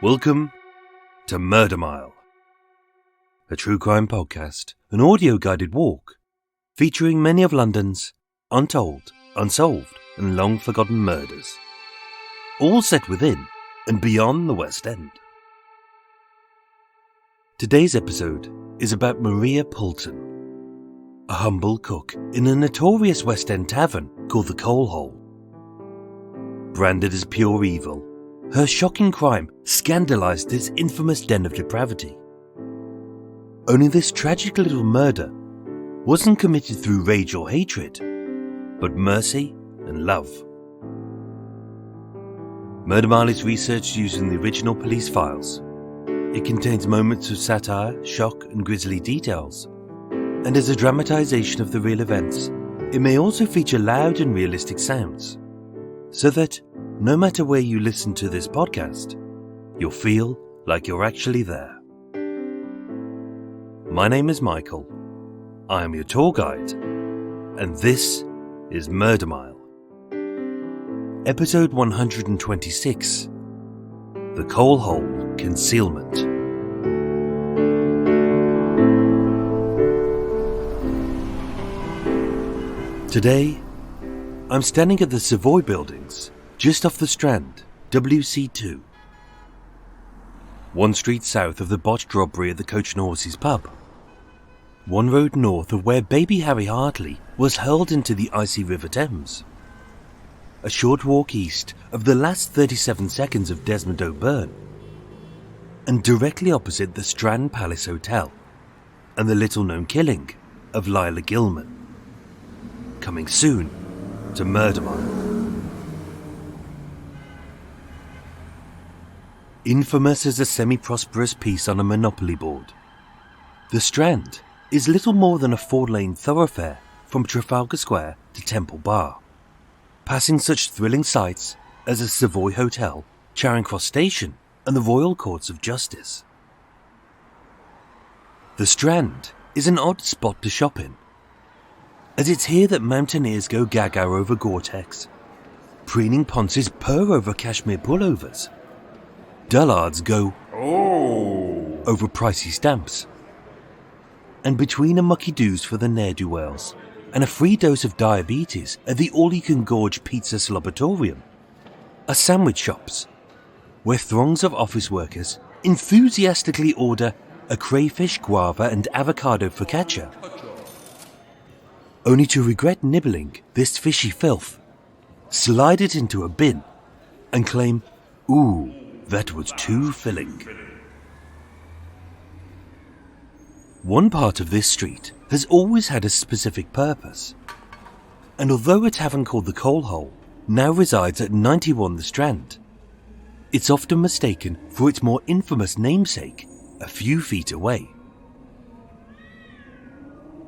Welcome to Murder Mile, a true crime podcast, an audio-guided walk featuring many of London's untold, unsolved and long-forgotten murders, all set within and beyond the West End. Today's episode is about Maria Poulton, a humble cook in a notorious West End tavern called the Coal Hole. Branded as pure evil, her shocking crime scandalised this infamous den of depravity. Only this tragic little murder wasn't committed through rage or hatred, but mercy and love. Murder Mile is researched using the original police files. It contains moments of satire, shock and grisly details, and as a dramatisation of the real events, it may also feature loud and realistic sounds, so that no matter where you listen to this podcast, you'll feel like you're actually there. My name is Michael. I am your tour guide, and this is Murder Mile. Episode 126, The Coal Hole Concealment. Today, I'm standing at the Savoy Buildings, just off the Strand, WC2. One street south of the botched robbery at the Coach and Horses pub. One road north of where baby Harry Hartley was hurled into the icy River Thames. A short walk east of the last 37 seconds of Desmond O'Byrne. And directly opposite the Strand Palace Hotel and the little-known killing of Lila Gilman. Coming soon to Murder Mile. Infamous as a semi-prosperous piece on a monopoly board, the Strand is little more than a four-lane thoroughfare from Trafalgar Square to Temple Bar, passing such thrilling sights as the Savoy Hotel, Charing Cross Station and the Royal Courts of Justice. The Strand is an odd spot to shop in, as it's here that mountaineers go gaga over Gore-Tex, preening ponces purr over cashmere pullovers, dullards go over pricey stamps, and between a mucky-doos for the ne'er-do-wells and a free dose of diabetes at the all-you-can-gorge pizza slobatorium are sandwich shops, where throngs of office workers enthusiastically order a crayfish, guava and avocado focaccia, only to regret nibbling this fishy filth, slide it into a bin and claim, "Ooh, that was too filling." One part of this street has always had a specific purpose, and although a tavern called the Coal Hole now resides at 91 the Strand, it's often mistaken for its more infamous namesake a few feet away.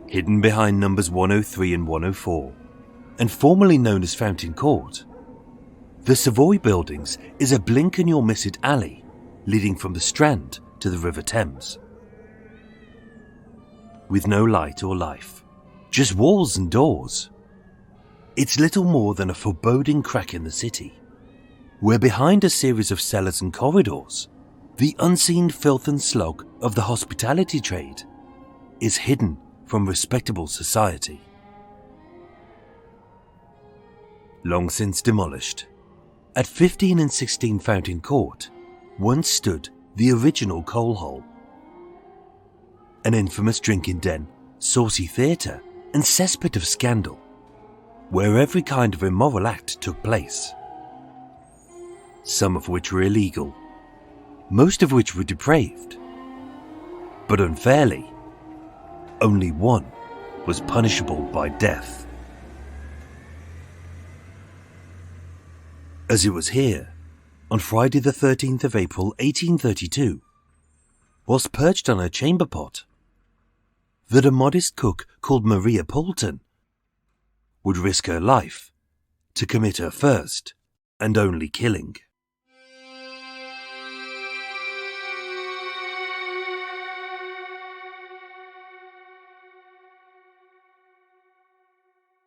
Hidden behind numbers 103 and 104, and formerly known as Fountain Court, the Savoy Buildings is a blink-and-you'll-miss-it alley leading from the Strand to the River Thames. With no light or life, just walls and doors, it's little more than a foreboding crack in the city, where behind a series of cellars and corridors, the unseen filth and slog of the hospitality trade is hidden from respectable society. Long since demolished, at 15 and 16 Fountain Court once stood the original Coal Hole. An infamous drinking den, saucy theatre and cesspit of scandal, where every kind of immoral act took place. Some of which were illegal, most of which were depraved. But unfairly, only one was punishable by death. As it was here, on Friday the 13th of April 1832, whilst perched on her chamber pot, that a modest cook called Maria Poulton would risk her life to commit her first and only killing.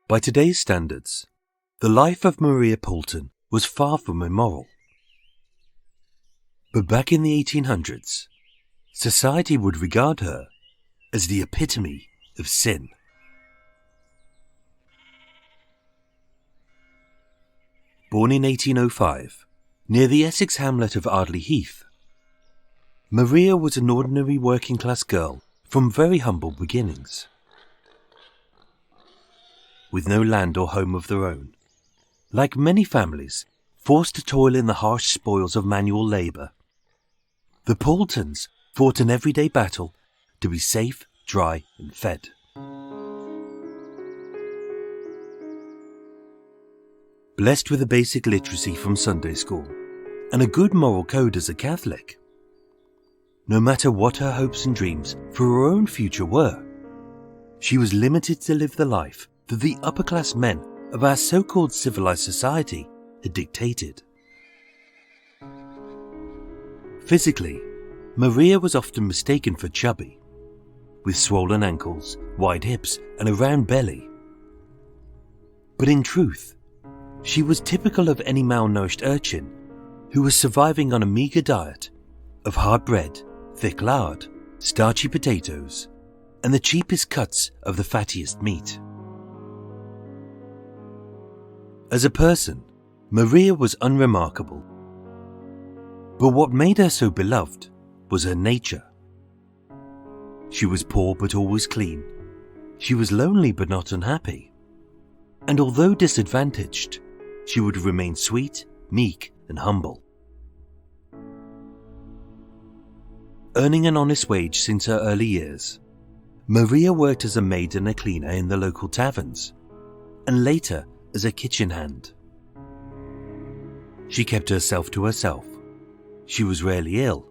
By today's standards, the life of Maria Poulton was far from immoral. But back in the 1800s, society would regard her as the epitome of sin. Born in 1805, near the Essex hamlet of Ardley Heath, Maria was an ordinary working-class girl from very humble beginnings. With no land or home of their own, like many families forced to toil in the harsh spoils of manual labour, the Poultons fought an everyday battle to be safe, dry and fed. Blessed with a basic literacy from Sunday school and a good moral code as a Catholic, no matter what her hopes and dreams for her own future were, she was limited to live the life that the upper-class men of our so-called civilized society had dictated. Physically, Maria was often mistaken for chubby, with swollen ankles, wide hips and a round belly. But in truth, she was typical of any malnourished urchin who was surviving on a meagre diet of hard bread, thick lard, starchy potatoes, and the cheapest cuts of the fattiest meat. As a person, Maria was unremarkable. But what made her so beloved was her nature. She was poor but always clean. She was lonely but not unhappy. And although disadvantaged, she would remain sweet, meek, and humble. Earning an honest wage since her early years, Maria worked as a maid and a cleaner in the local taverns, and later as a kitchen hand. She kept herself to herself. She was rarely ill,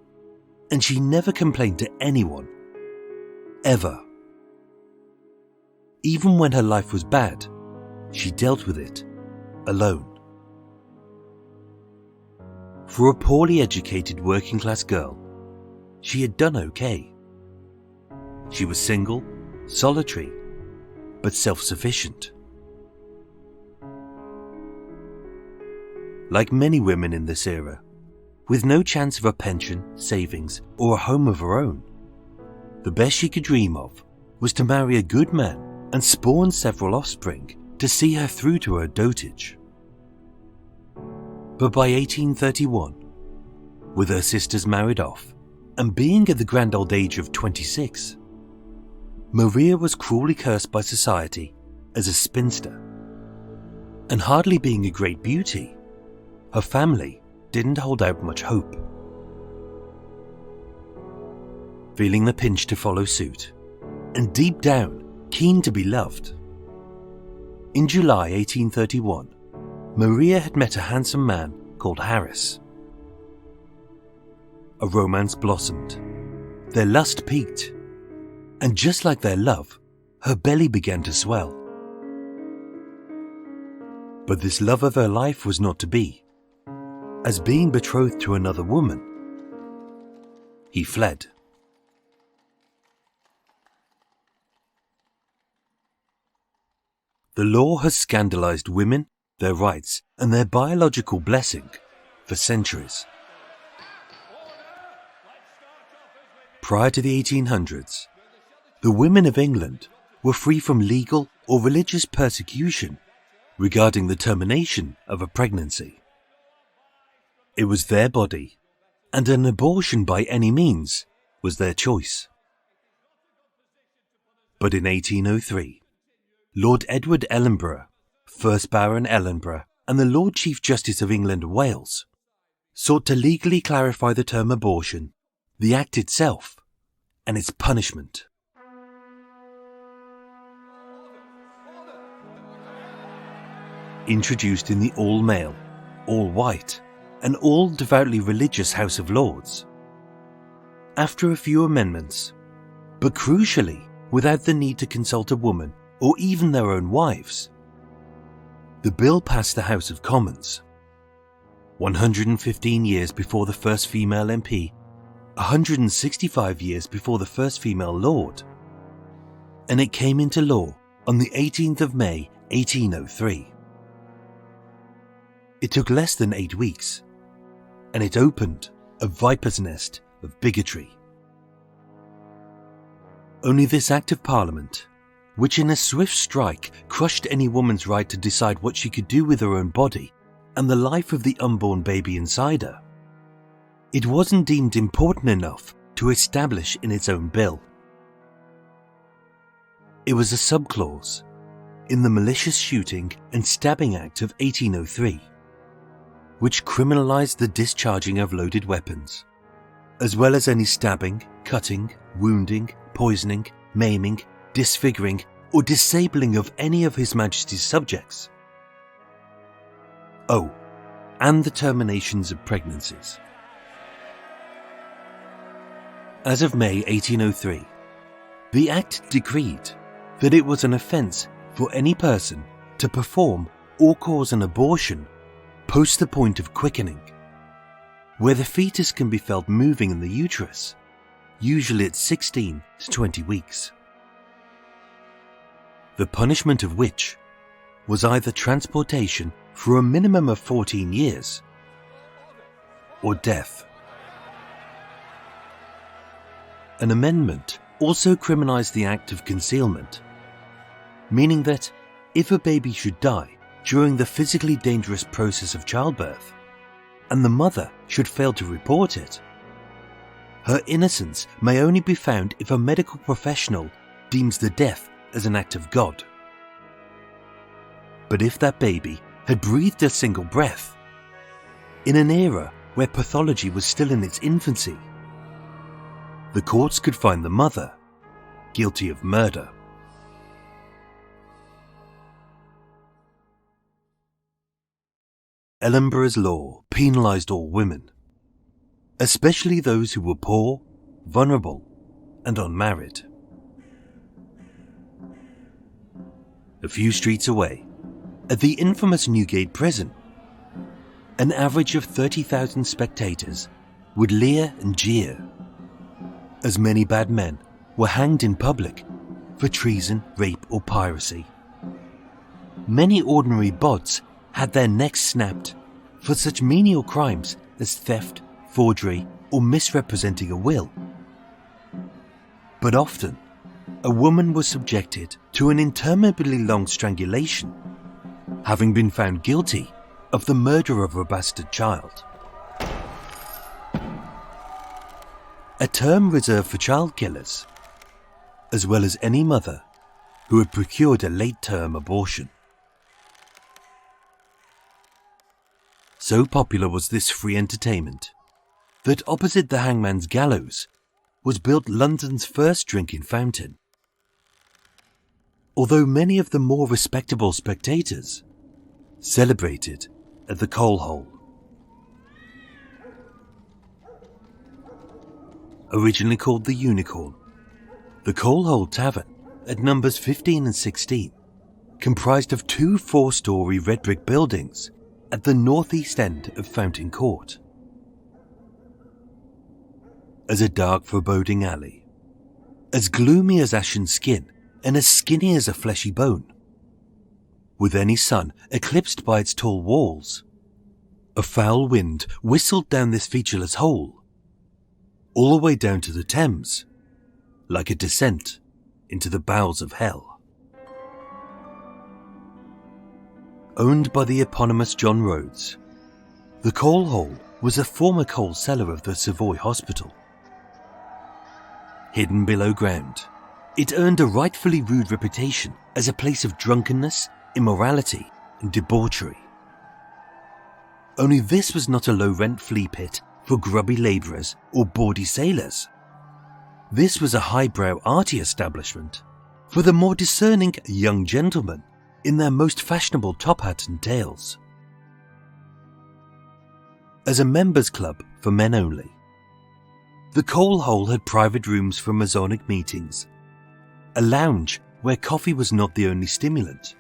and she never complained to anyone, ever. Even when her life was bad, she dealt with it alone. For a poorly educated working-class girl, she had done okay. She was single, solitary, but self-sufficient. Like many women in this era, with no chance of a pension, savings, or a home of her own, the best she could dream of was to marry a good man and spawn several offspring to see her through to her dotage. But by 1831, with her sisters married off, and being at the grand old age of 26, Maria was cruelly cursed by society as a spinster. And hardly being a great beauty, her family didn't hold out much hope. Feeling the pinch to follow suit, and deep down keen to be loved, in July 1831, Maria had met a handsome man called Harris. A romance blossomed, their lust peaked, and just like their love, her belly began to swell. But this love of her life was not to be. As being betrothed to another woman, he fled. The law has scandalized women, their rights, and their biological blessing for centuries. Prior to the 1800s, the women of England were free from legal or religious persecution regarding the termination of a pregnancy. It was their body, and an abortion by any means was their choice. But in 1803, Lord Edward Ellenborough, 1st Baron Ellenborough, and the Lord Chief Justice of England and Wales sought to legally clarify the term abortion, the act itself, and its punishment. Introduced in the all-male, all-white, and all devoutly religious House of Lords. After a few amendments, but crucially without the need to consult a woman or even their own wives, the bill passed the House of Commons. 115 years before the first female MP, 165 years before the first female Lord, and it came into law on the 18th of May 1803. It took less than 8 weeks, and it opened a viper's nest of bigotry. Only this Act of Parliament, which in a swift strike crushed any woman's right to decide what she could do with her own body and the life of the unborn baby inside her, it wasn't deemed important enough to establish in its own bill. It was a subclause in the Malicious Shooting and Stabbing Act of 1803, which criminalised the discharging of loaded weapons, as well as any stabbing, cutting, wounding, poisoning, maiming, disfiguring, or disabling of any of His Majesty's subjects. Oh, and the terminations of pregnancies. As of May 1803, the Act decreed that it was an offence for any person to perform or cause an abortion post the point of quickening, where the fetus can be felt moving in the uterus, usually at 16 to 20 weeks. The punishment of which was either transportation for a minimum of 14 years or death. An amendment also criminalised the act of concealment, meaning that if a baby should die during the physically dangerous process of childbirth, and the mother should fail to report it, her innocence may only be found if a medical professional deems the death as an act of God. But if that baby had breathed a single breath, in an era where pathology was still in its infancy, the courts could find the mother guilty of murder. Ellenborough's law penalised all women, especially those who were poor, vulnerable, and unmarried. A few streets away, at the infamous Newgate prison, an average of 30,000 spectators would leer and jeer, as many bad men were hanged in public for treason, rape, or piracy. Many ordinary bods had their necks snapped for such menial crimes as theft, forgery, or misrepresenting a will. But often, a woman was subjected to an interminably long strangulation, having been found guilty of the murder of a bastard child. A term reserved for child killers, as well as any mother who had procured a late-term abortion. So popular was this free entertainment that opposite the Hangman's Gallows was built London's first drinking fountain. Although many of the more respectable spectators celebrated at the Coal Hole. Originally called the Unicorn, the Coal Hole Tavern at numbers 15 and 16 comprised of two 4-storey red brick buildings at the northeast end of Fountain Court. As a dark, foreboding alley, as gloomy as ashen skin and as skinny as a fleshy bone, with any sun eclipsed by its tall walls, a foul wind whistled down this featureless hole, all the way down to the Thames, like a descent into the bowels of hell. Owned by the eponymous John Rhodes, the Coal Hole was a former coal cellar of the Savoy Hospital. Hidden below ground, it earned a rightfully rude reputation as a place of drunkenness, immorality, and debauchery. Only this was not a low-rent flea pit for grubby labourers or bawdy sailors. This was a highbrow, arty establishment for the more discerning young gentlemen in their most fashionable top hats and tails. As a members' club for men only, the Coal Hole had private rooms for Masonic meetings, a lounge where coffee was not the only stimulant,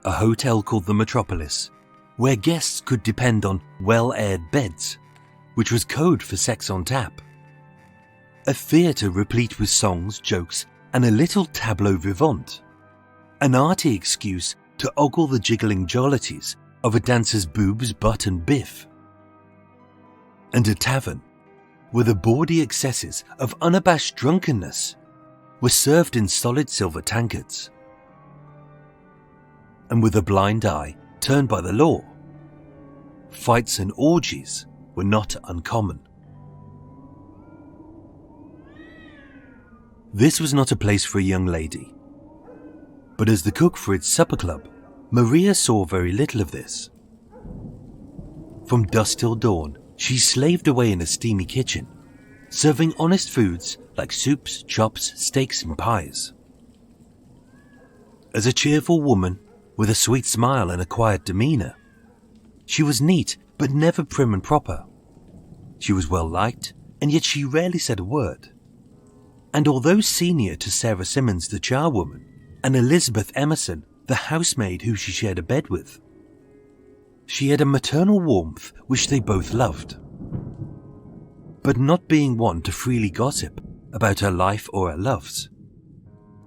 a hotel called the Metropolis, where guests could depend on well-aired beds, which was code for sex on tap, a theatre replete with songs, jokes, and a little tableau vivant, an arty excuse to ogle the jiggling jollities of a dancer's boobs, butt, and biff. and a tavern where the bawdy excesses of unabashed drunkenness were served in solid silver tankards. And with a blind eye turned by the law, fights and orgies were not uncommon. This was not a place for a young lady, but as the cook for its supper club, Maria saw very little of this. From dusk till dawn, she slaved away in a steamy kitchen, serving honest foods like soups, chops, steaks and pies. As a cheerful woman with a sweet smile and a quiet demeanour, she was neat but never prim and proper. She was well liked, and yet she rarely said a word. And although senior to Sarah Simmons, the charwoman, and Elizabeth Emerson, the housemaid who she shared a bed with, she had a maternal warmth which they both loved. But not being one to freely gossip about her life or her loves,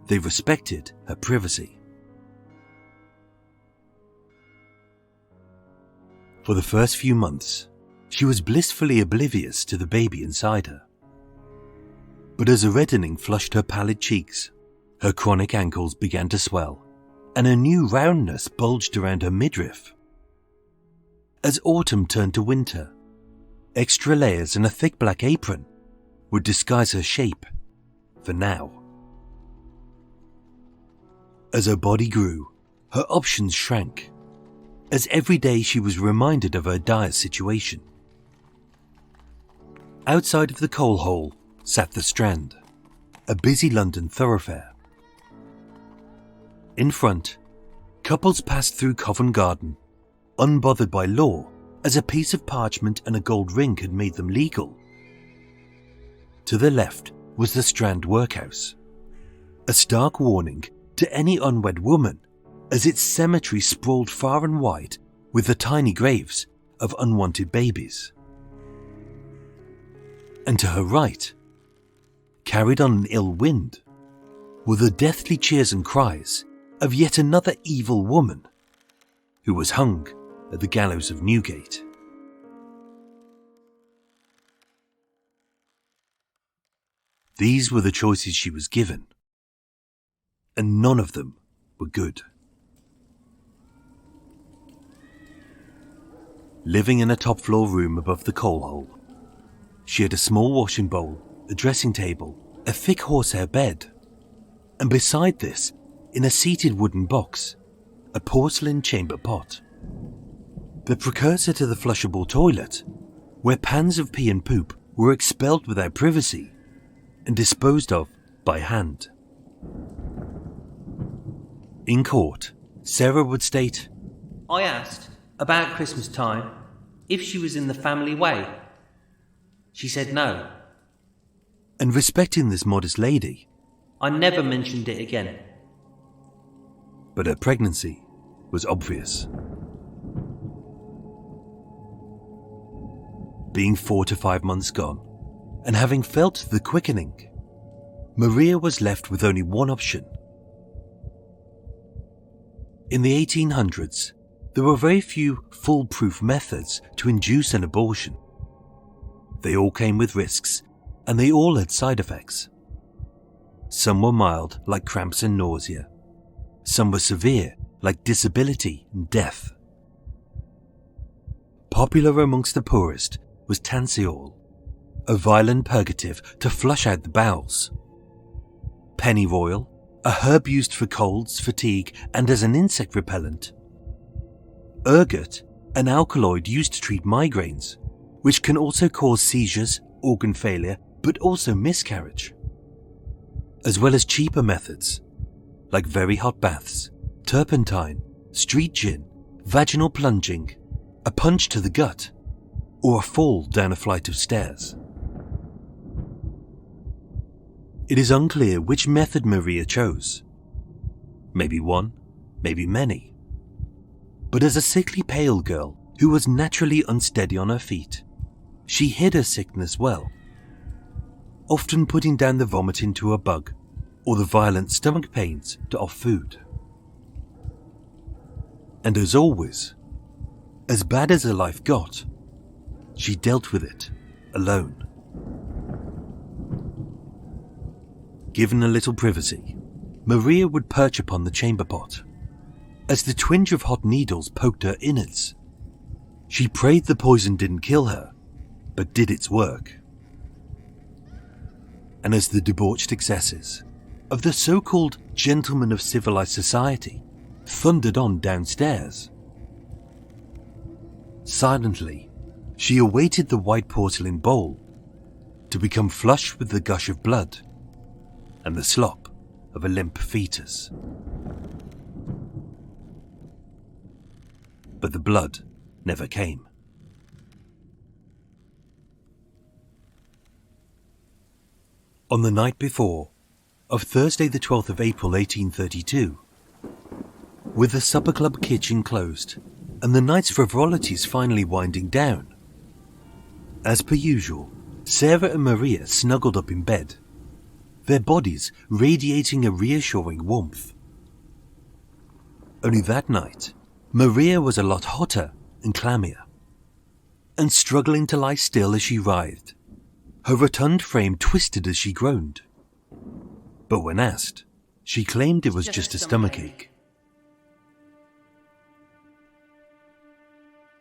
they respected her privacy. For the first few months, she was blissfully oblivious to the baby inside her. But as a reddening flushed her pallid cheeks, her chronic ankles began to swell, and a new roundness bulged around her midriff. As autumn turned to winter, extra layers and a thick black apron would disguise her shape, for now. As her body grew, her options shrank, as every day she was reminded of her dire situation. Outside of the coal hole sat the Strand, a busy London thoroughfare. In front, couples passed through Covent Garden, unbothered by law, as a piece of parchment and a gold ring had made them legal. To the left was the Strand Workhouse, a stark warning to any unwed woman, as its cemetery sprawled far and wide with the tiny graves of unwanted babies. And to her right, carried on an ill wind, were the deathly cheers and cries of yet another evil woman who was hung at the gallows of Newgate. These were the choices she was given, and none of them were good. Living in a top-floor room above the coal hole, she had a small washing bowl, a dressing table, a thick horsehair bed, and beside this, in a seated wooden box, a porcelain chamber pot. The precursor to the flushable toilet, where pans of pee and poop were expelled without privacy and disposed of by hand. In court, Sarah would state, "I asked, about Christmas time, if she was in the family way. She said no. And respecting this modest lady, I never mentioned it again." But her pregnancy was obvious. Being 4 to 5 months gone, and having felt the quickening, Maria was left with only one option. In the 1800s, there were very few foolproof methods to induce an abortion. They all came with risks, and they all had side effects. Some were mild, like cramps and nausea. Some were severe, like disability and death. Popular amongst the poorest was Tansiol, a violent purgative to flush out the bowels. Pennyroyal, a herb used for colds, fatigue, and as an insect repellent. Ergot, an alkaloid used to treat migraines, which can also cause seizures, organ failure, but also miscarriage. As well as cheaper methods, like very hot baths, turpentine, street gin, vaginal plunging, a punch to the gut, or a fall down a flight of stairs. It is unclear which method Maria chose. Maybe one, maybe many. But as a sickly pale girl who was naturally unsteady on her feet, she hid her sickness well, often putting down the vomit into a bug or the violent stomach pains to off food. And as always, as bad as her life got, she dealt with it alone. Given a little privacy, Maria would perch upon the chamber pot. As the twinge of hot needles poked her innards, she prayed the poison didn't kill her, but did its work. And as the debauched excesses of the so-called gentlemen of civilized society thundered on downstairs, silently she awaited the white porcelain bowl to become flush with the gush of blood and the slop of a limp fetus. But the blood never came. On the night before, of Thursday the 12th of April 1832, with the supper club kitchen closed and the night's frivolities finally winding down, as per usual, Sarah and Maria snuggled up in bed, their bodies radiating a reassuring warmth. Only that night, Maria was a lot hotter and clammier, and struggling to lie still as she writhed. Her rotund frame twisted as she groaned. But when asked, she claimed it was just a stomachache.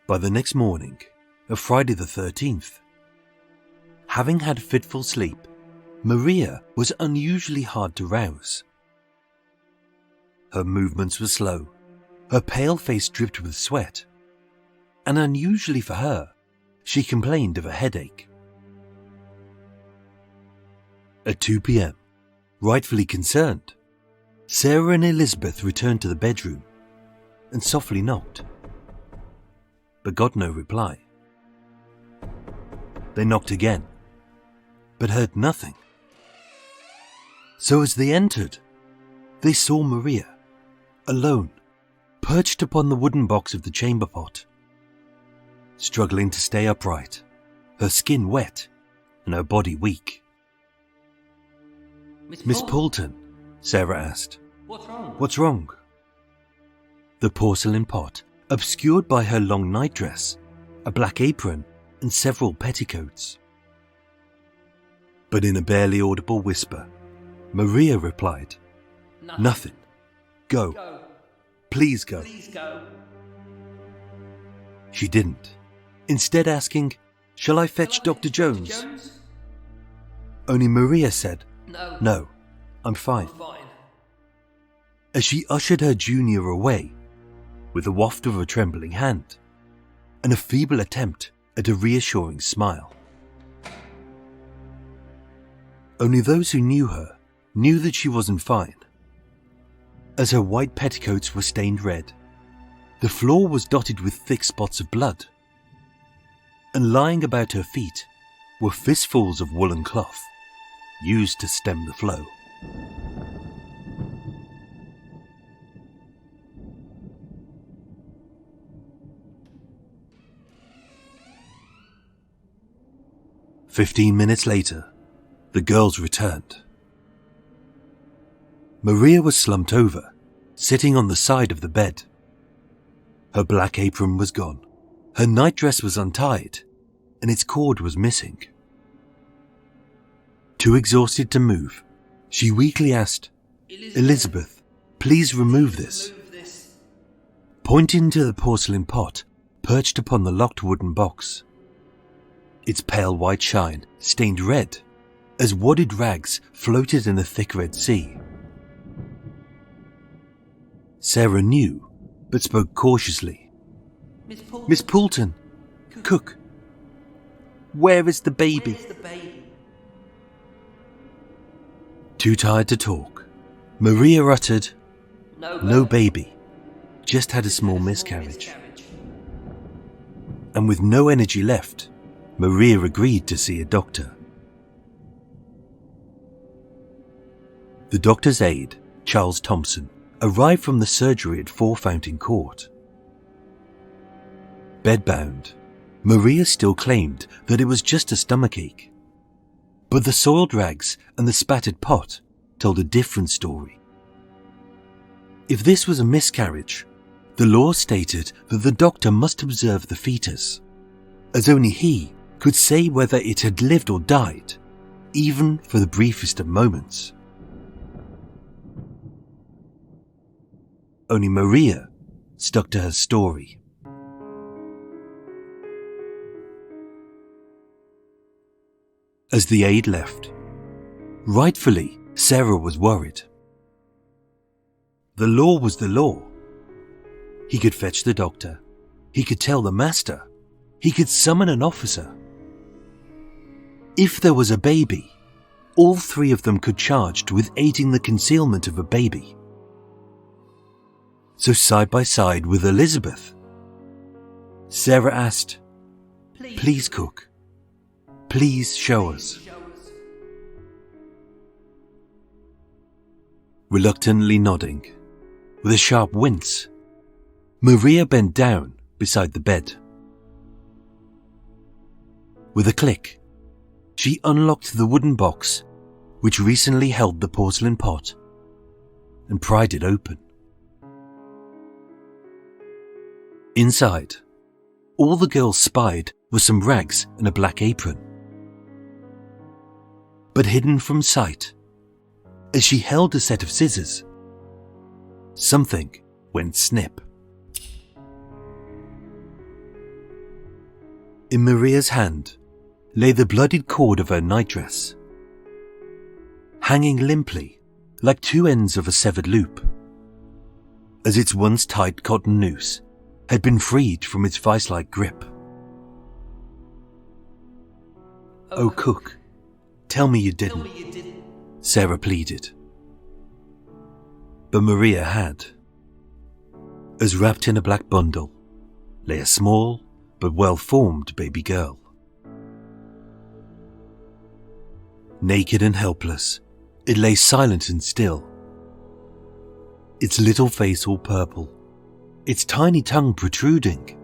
By the next morning, of Friday the 13th, having had fitful sleep, Maria was unusually hard to rouse. Her movements were slow, her pale face dripped with sweat, and unusually for her, she complained of a headache. At 2 p.m., rightfully concerned, Sarah and Elizabeth returned to the bedroom and softly knocked, but got no reply. They knocked again, but heard nothing. So as they entered, they saw Maria, alone, perched upon the wooden box of the chamber pot, struggling to stay upright, her skin wet and her body weak. Miss Poulton, Sarah asked. What's wrong? The porcelain pot, obscured by her long nightdress, a black apron, and several petticoats. But in a barely audible whisper, Maria replied, Nothing. Go. Please go. She didn't, instead asking, Shall I fetch Dr. Jones? Only Maria said, No, I'm fine. As she ushered her junior away, with a waft of a trembling hand, and a feeble attempt at a reassuring smile. Only those who knew her knew that she wasn't fine, as her white petticoats were stained red, the floor was dotted with thick spots of blood, and lying about her feet were fistfuls of woolen cloth, used to stem the flow. "15 minutes later, the girls returned. Maria was slumped over, sitting on the side of the bed. Her black apron was gone, her nightdress was untied, and its cord was missing. Too exhausted to move, she weakly asked, Elizabeth, please remove this. Pointing to the porcelain pot perched upon the locked wooden box. Its pale white shine stained red as wadded rags floated in a thick red sea. Sarah knew, but spoke cautiously. Miss Poulton, cook. Where is the baby? Too tired to talk, Maria uttered, No baby, just had a small miscarriage. And with no energy left, Maria agreed to see a doctor. The doctor's aide, Charles Thompson, arrived from the surgery at 4 Fountain Court. Bedbound, Maria still claimed that it was just a stomachache, but the soiled rags and the spattered pot told a different story. If this was a miscarriage, the law stated that the doctor must observe the fetus, as only he could say whether it had lived or died, even for the briefest of moments. Only Maria stuck to her story. As the aide left, rightfully, Sarah was worried. The law was the law. He could fetch the doctor. He could tell the master. He could summon an officer. If there was a baby, all three of them could charged with aiding the concealment of a baby. So side by side with Elizabeth, Sarah asked, "Please, cook. Please show us." Reluctantly nodding, with a sharp wince, Maria bent down beside the bed. With a click, she unlocked the wooden box which recently held the porcelain pot and pried it open. Inside, all the girl spied was some rags and a black apron. But hidden from sight, as she held a set of scissors, something went snip. In Maria's hand lay the bloodied cord of her nightdress, hanging limply like two ends of a severed loop, as its once tight cotton noose had been freed from its vice-like grip. "Oh, cook, tell me you didn't," Sarah pleaded. But Maria had. As wrapped in a black bundle lay a small but well-formed baby girl. Naked and helpless, it lay silent and still, its little face all purple, its tiny tongue protruding,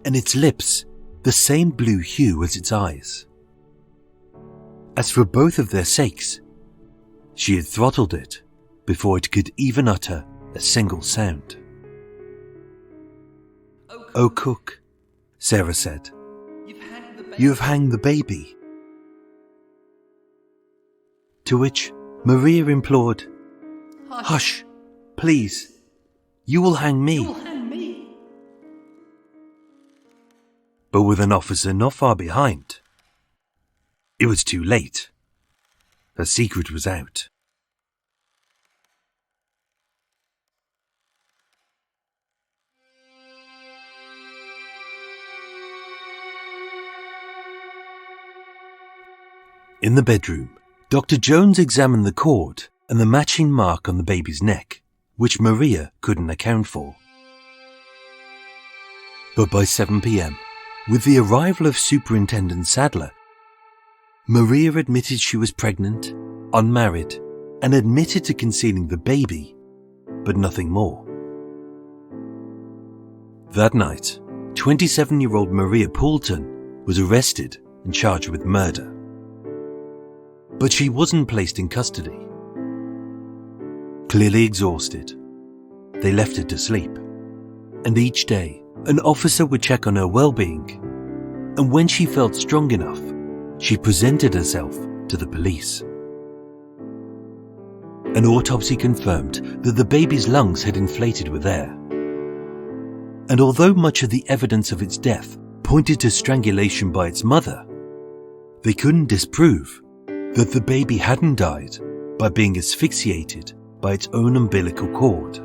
and its lips the same blue hue as its eyes. As for both of their sakes, she had throttled it before it could even utter a single sound. "Oh, cook," Sarah said, "you have hanged the baby." To which Maria implored, "Hush, please, you will hang me." But with an officer not far behind, it was too late. Her secret was out. In the bedroom, Dr. Jones examined the cord and the matching mark on the baby's neck, which Maria couldn't account for. But by 7 p.m, with the arrival of Superintendent Sadler, Maria admitted she was pregnant, unmarried, and admitted to concealing the baby, but nothing more. That night, 27-year-old Maria Poulton was arrested and charged with murder. But she wasn't placed in custody. Clearly exhausted, they left her to sleep, and each day an officer would check on her well-being, and when she felt strong enough, she presented herself to the police. An autopsy confirmed that the baby's lungs had inflated with air, and although much of the evidence of its death pointed to strangulation by its mother, they couldn't disprove that the baby hadn't died by being asphyxiated by its own umbilical cord.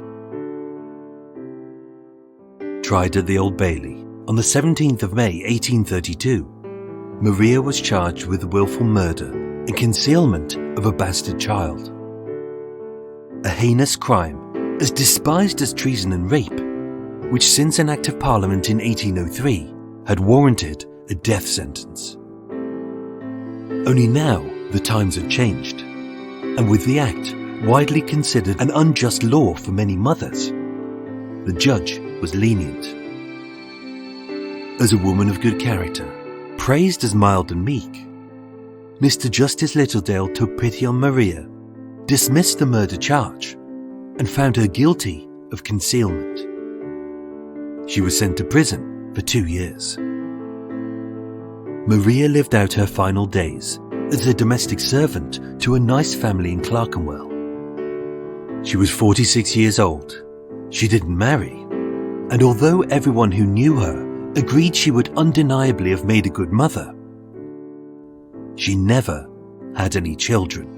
Tried at the Old Bailey on the 17th of May 1832, Maria was charged with willful murder and concealment of a bastard child. A heinous crime as despised as treason and rape, which since an Act of Parliament in 1803 had warranted a death sentence. Only now the times had changed, and with the Act widely considered an unjust law for many mothers, the judge was lenient. As a woman of good character, praised as mild and meek, Mr. Justice Littledale took pity on Maria, dismissed the murder charge, and found her guilty of concealment. She was sent to prison for 2 years. Maria lived out her final days as a domestic servant to a nice family in Clerkenwell. She was 46 years old. She didn't marry, and although everyone who knew her agreed she would undeniably have made a good mother, she never had any children.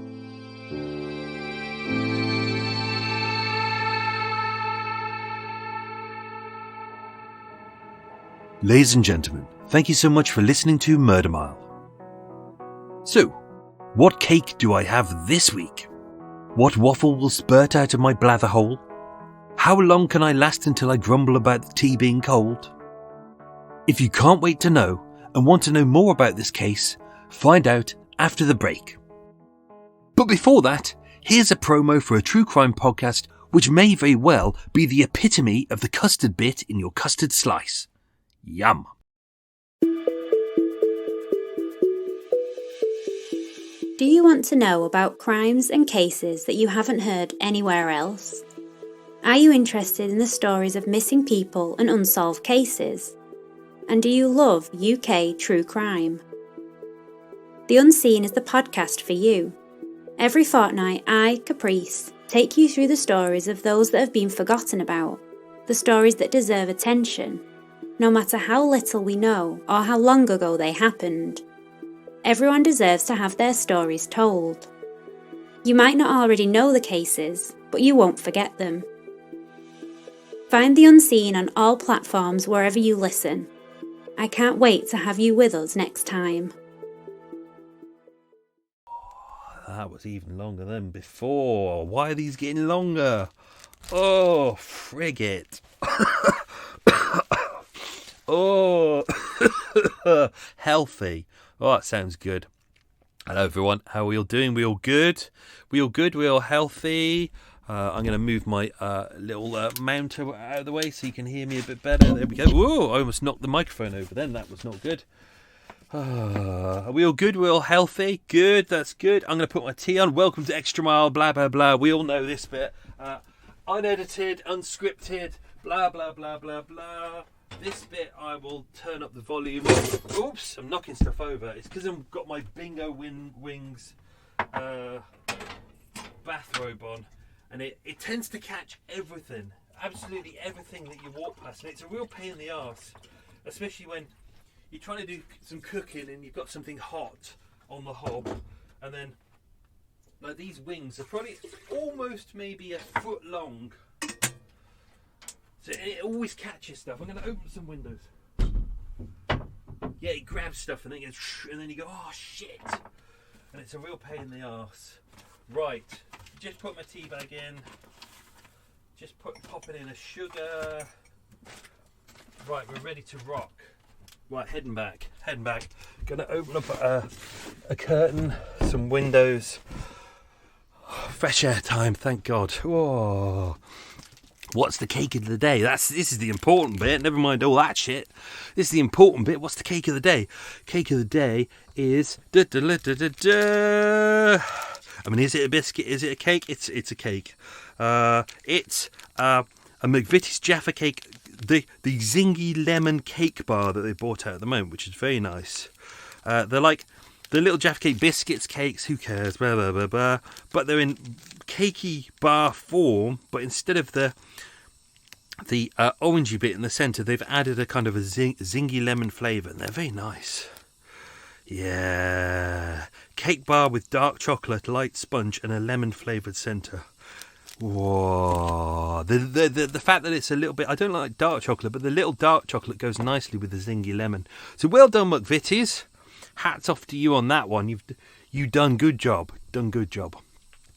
Ladies and gentlemen, thank you so much for listening to Murder Mile. So, what cake do I have this week? What waffle will spurt out of my blather hole? How long can I last until I grumble about the tea being cold? If you can't wait to know and want to know more about this case, find out after the break. But before that, here's a promo for a true crime podcast which may very well be the epitome of the custard bit in your custard slice. Yum. Do you want to know about crimes and cases that you haven't heard anywhere else? Are you interested in the stories of missing people and unsolved cases? And do you love UK true crime? The Unseen is the podcast for you. Every fortnight, I, Caprice, take you through the stories of those that have been forgotten about, the stories that deserve attention, no matter how little we know or how long ago they happened. Everyone deserves to have their stories told. You might not already know the cases, but you won't forget them. Find The Unseen on all platforms wherever you listen. I can't wait to have you with us next time. That was even longer than before. Why are these getting longer? Oh, frig it. Oh, healthy. Oh, that sounds good. Hello, everyone. How are we all doing? We all good? We all good? We all healthy? I'm going to move my little mounter out of the way so you can hear me a bit better. There we go. Whoa, I almost knocked the microphone over then. That was not good. Are we all good? We're all healthy? Good, that's good. I'm going to put my tea on. Welcome to Extra Mile, blah, blah, blah. We all know this bit. Unedited, unscripted, blah, blah, blah, blah, blah. This bit I will turn up the volume. Oops, I'm knocking stuff over. It's because I've got my Bingo Wings bathrobe on. And it tends to catch everything. Absolutely everything that you walk past. And it's a real pain in the arse. Especially when you're trying to do some cooking and you've got something hot on the hob, and then like these wings are probably almost maybe a foot long, so it always catches stuff. I'm going to open some windows. Yeah, it grabs stuff and then goes, and then you go, oh shit, and it's a real pain in the arse. Right, just put my tea bag in, just popping in a sugar. Right, we're ready to rock. Right, heading back. Gonna open up a curtain, some windows. Fresh air time, thank God. Whoa. What's the cake of the day? This is the important bit. Never mind all that shit. This is the important bit. What's the cake of the day? Cake of the day is I mean, is it a biscuit? Is it a cake? It's a cake. It's a McVitie's Jaffa cake. The zingy lemon cake bar that they brought out at the moment, which is very nice. They're like the little Jaffa cake biscuits, cakes, who cares, blah, blah, blah, blah. But they're in cakey bar form, but instead of the orangey bit in the centre, they've added a kind of a zingy lemon flavour, and they're very nice. Yeah. Cake bar with dark chocolate, light sponge, and a lemon flavoured centre. Whoa. The fact that it's a little bit, I don't like dark chocolate, but the little dark chocolate goes nicely with the zingy lemon. So well done, McVitie's. Hats off to you on that one. You've done good job.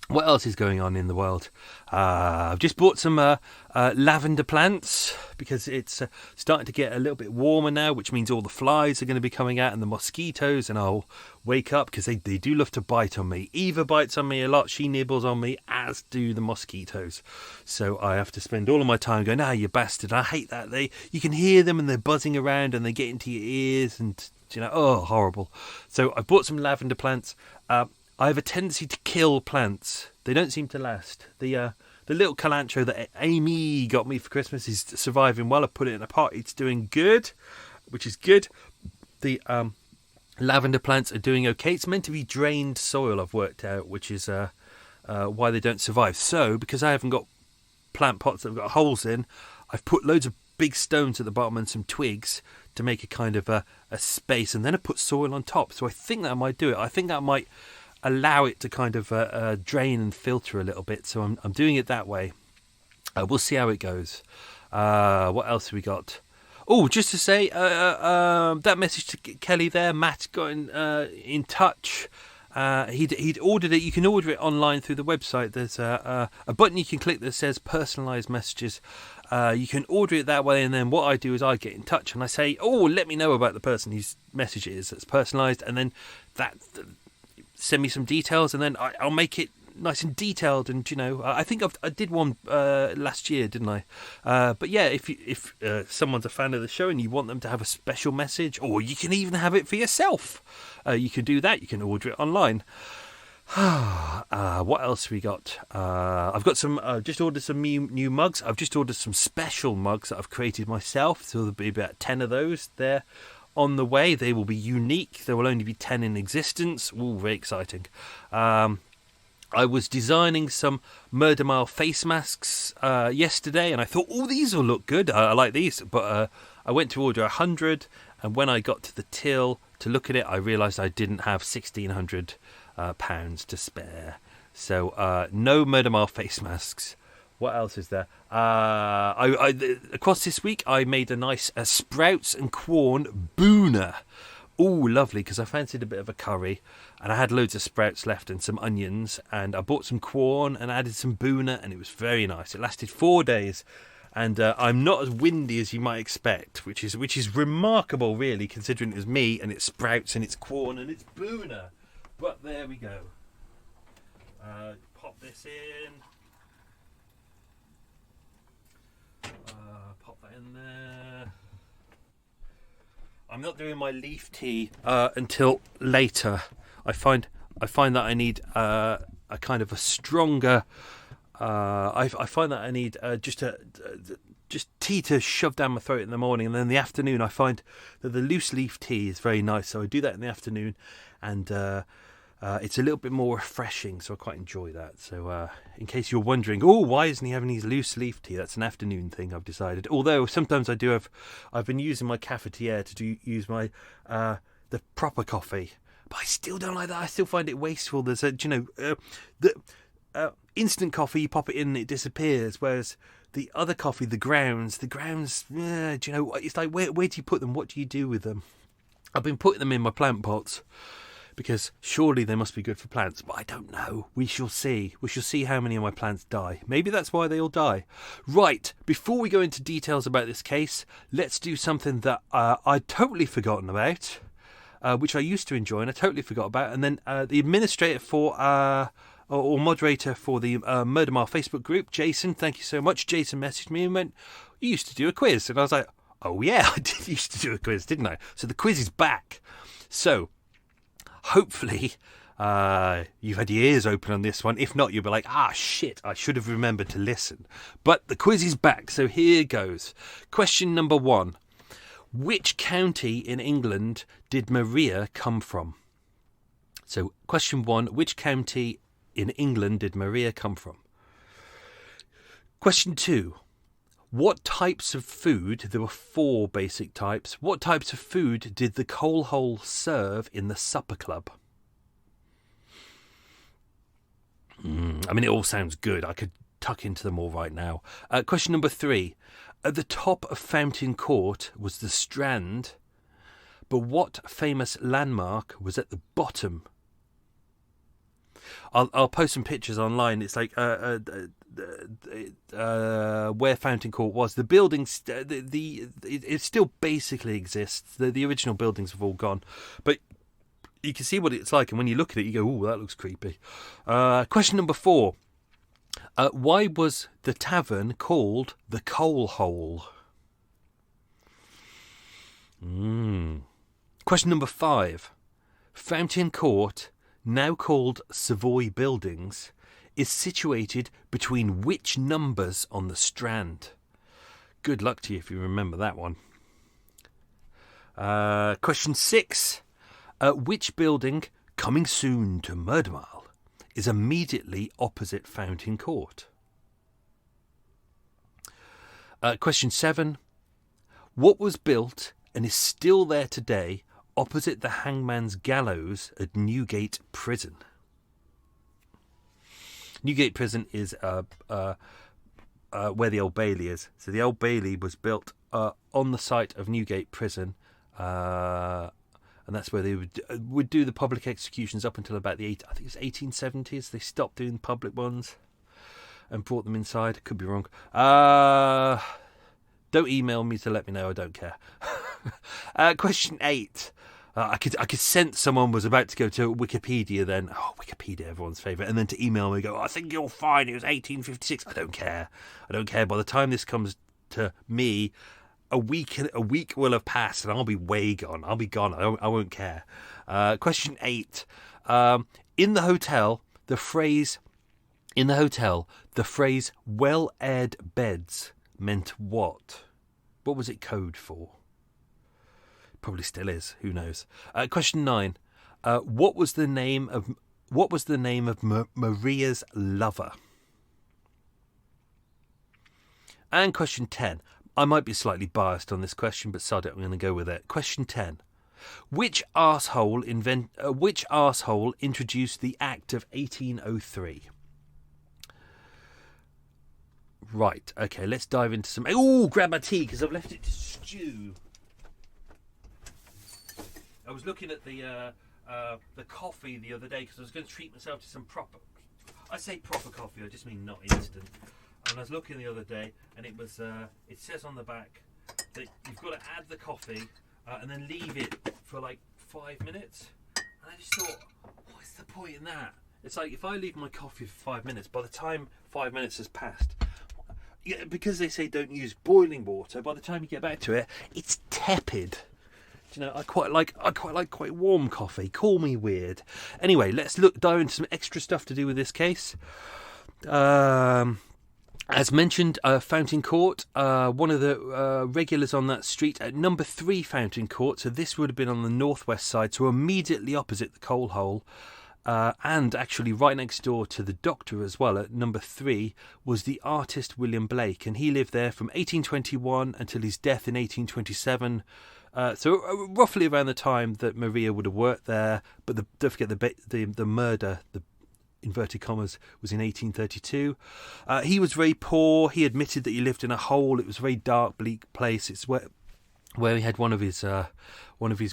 What else is going on in the world? I've just bought some lavender plants because it's starting to get a little bit warmer now, which means all the flies are going to be coming out and the mosquitoes, and I'll wake up because they do love to bite on me. Eva bites on me a lot. She nibbles on me, as do the mosquitoes. So I have to spend all of my time going, you bastard. I hate that. You can hear them and they're buzzing around and they get into your ears and, horrible. So I bought some lavender plants. I have a tendency to kill plants. They don't seem to last. The little cilantro that Amy got me for Christmas is surviving well. I put it in a pot. It's doing good, which is good. The lavender plants are doing okay. It's meant to be drained soil, I've worked out, which is why they don't survive. So, because I haven't got plant pots that have got holes in, I've put loads of big stones at the bottom and some twigs to make a kind of a space, and then I put soil on top. So I think that might do it. I think that might allow it to kind of drain and filter a little bit. So I'm doing it that way. We'll see how it goes. What else have we got? Oh, just to say, that message to Kelly there, Matt got in touch. He'd ordered it. You can order it online through the website. There's a button you can click that says personalised messages. You can order it that way, and then what I do is I get in touch and I say, oh, let me know about the person whose message it is that's personalised, and then send me some details, and then I'll make it nice and detailed. And I think I did one last year, didn't I? But yeah, if someone's a fan of the show and you want them to have a special message, or you can even have it for yourself, you can do that. You can order it online. What else we got? I've got some. Just ordered some new mugs. I've just ordered some special mugs that I've created myself. So there'll be about 10 of those there on the way. They will be unique. There will only be 10 in existence. Ooh, very exciting. I was designing some Murder Mile face masks yesterday, and I thought, oh, these will look good. I like these, but I went to order 100, and when I got to the till to look at it, I realised I didn't have £1,600 to spare. So no Murder Mile face masks. What else is there? Across this week, I made a nice sprouts and corn booner. Oh, lovely, because I fancied a bit of a curry, and I had loads of sprouts left and some onions, and I bought some corn and added some booner, and it was very nice. It lasted 4 days, and I'm not as windy as you might expect, which is remarkable, really, considering it was me, and it's sprouts, and it's corn, and it's booner. But there we go. Pop this in. Pop that in there. I'm not doing my leaf tea until later. I find that I need a kind of a stronger. I find that I need just tea to shove down my throat in the morning, and then in the afternoon I find that the loose leaf tea is very nice. So I do that in the afternoon, and it's a little bit more refreshing. So I quite enjoy that. So in case you're wondering, oh, why isn't he having his loose leaf tea? That's an afternoon thing, I've decided. Although sometimes I do have. I've been using my cafetiere to use my the proper coffee. But I still don't like that. I still find it wasteful. There's the instant coffee, you pop it in and it disappears. Whereas the other coffee, the grounds, it's like, where do you put them? What do you do with them? I've been putting them in my plant pots because surely they must be good for plants. But I don't know. We shall see. We shall see how many of my plants die. Maybe that's why they all die. Right, before we go into details about this case, let's do something that I'd totally forgotten about. Which I used to enjoy and I totally forgot about. And then the administrator or moderator for the Murder Mile Facebook group, Jason, thank you so much. Jason messaged me and went, you used to do a quiz. And I was like, oh yeah, I did used to do a quiz, didn't I? So the quiz is back. So hopefully you've had your ears open on this one. If not, you'll be like, shit, I should have remembered to listen. But the quiz is back. So here goes. Question number 1. Which county in England did Maria come from? So, question 1, which county in England did Maria come from? Question 2, what types of food, there were 4 basic types, what types of food did the coal hole serve in the supper club? I mean, it all sounds good. I could tuck into them all right now. Question number 3. At the top of Fountain Court was the Strand, but what famous landmark was at the bottom? I'll post some pictures online. It's like where Fountain Court was. The buildings, it still basically exists. The original buildings have all gone, but you can see what it's like, and when you look at it, you go, "Ooh, that looks creepy." Question number 4. Why was the tavern called the Coal Hole? Question number 5. Fountain Court, now called Savoy Buildings, is situated between which numbers on the Strand? Good luck to you if you remember that one. Question 6. Which building, coming soon to Murder Mile, is immediately opposite Fountain Court? Question 7. What was built and is still there today opposite the Hangman's Gallows at Newgate Prison? Newgate Prison is where the Old Bailey is. So the Old Bailey was built on the site of Newgate Prison, and that's where they would do the public executions up until about I think it was 1870s. They stopped doing public ones and brought them inside. Could be wrong. Don't email me to let me know. I don't care. Question 8. I could sense someone was about to go to Wikipedia then. Oh, Wikipedia, everyone's favourite. And then to email me and go, I think you'll find it was 1856. I don't care. By the time this comes to me, a week will have passed and I'll be way gone. I'll be gone. I won't care. Question 8. In the hotel, the phrase well-aired beds meant what? What was it code for? Probably still is. Who knows? Question 9. What was the name of Maria's lover? And question 10. I might be slightly biased on this question, but sod it, I'm going to go with it. Question 10. Which arsehole introduced the Act of 1803? Right, okay, let's dive into some... Ooh, grab my tea, because I've left it to stew. I was looking at the coffee the other day, because I was going to treat myself to some proper... I say proper coffee, I just mean not instant. And I was looking the other day, and it was it says on the back that you've got to add the coffee and then leave it for like 5 minutes. And I just thought, what's the point in that? It's like if I leave my coffee for 5 minutes, by the time 5 minutes has passed... Yeah, because they say don't use boiling water, by the time you get back to it, it's tepid. You know, I quite like quite warm coffee. Call me weird. Anyway, let's dive into some extra stuff to do with this case. As mentioned, Fountain Court, one of the regulars on that street at number 3 Fountain Court. So this would have been on the northwest side, so immediately opposite the coal hole. And actually right next door to the doctor as well at number 3 was the artist William Blake, and he lived there from 1821 until his death in 1827. So roughly around the time that Maria would have worked there, but don't forget the murder, the inverted commas, was in 1832. He was very poor. He admitted that he lived in a hole. It was a very dark, bleak place. It's where he had one of his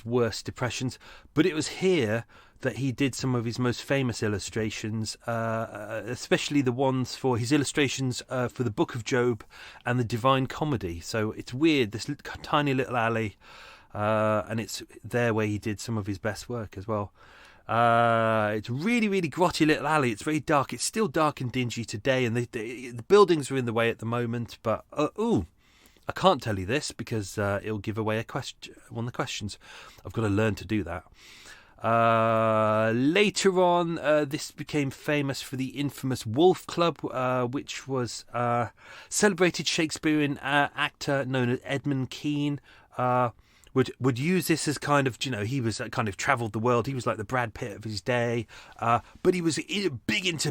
worst depressions. But it was here that he did some of his most famous illustrations, especially the ones for his illustrations for the Book of Job and the Divine Comedy. So it's weird, this tiny little alley, and it's there where he did some of his best work as well. It's really, really grotty little alley. It's very dark. It's still dark and dingy today, and the buildings are in the way at the moment. But I can't tell you this because it'll give away one of the questions. I've got to learn to do that. Later on, this became famous for the infamous Wolf Club, which was celebrated Shakespearean actor known as Edmund Kean. Would use this as kind of, he was kind of travelled the world. He was like the Brad Pitt of his day, but he was big into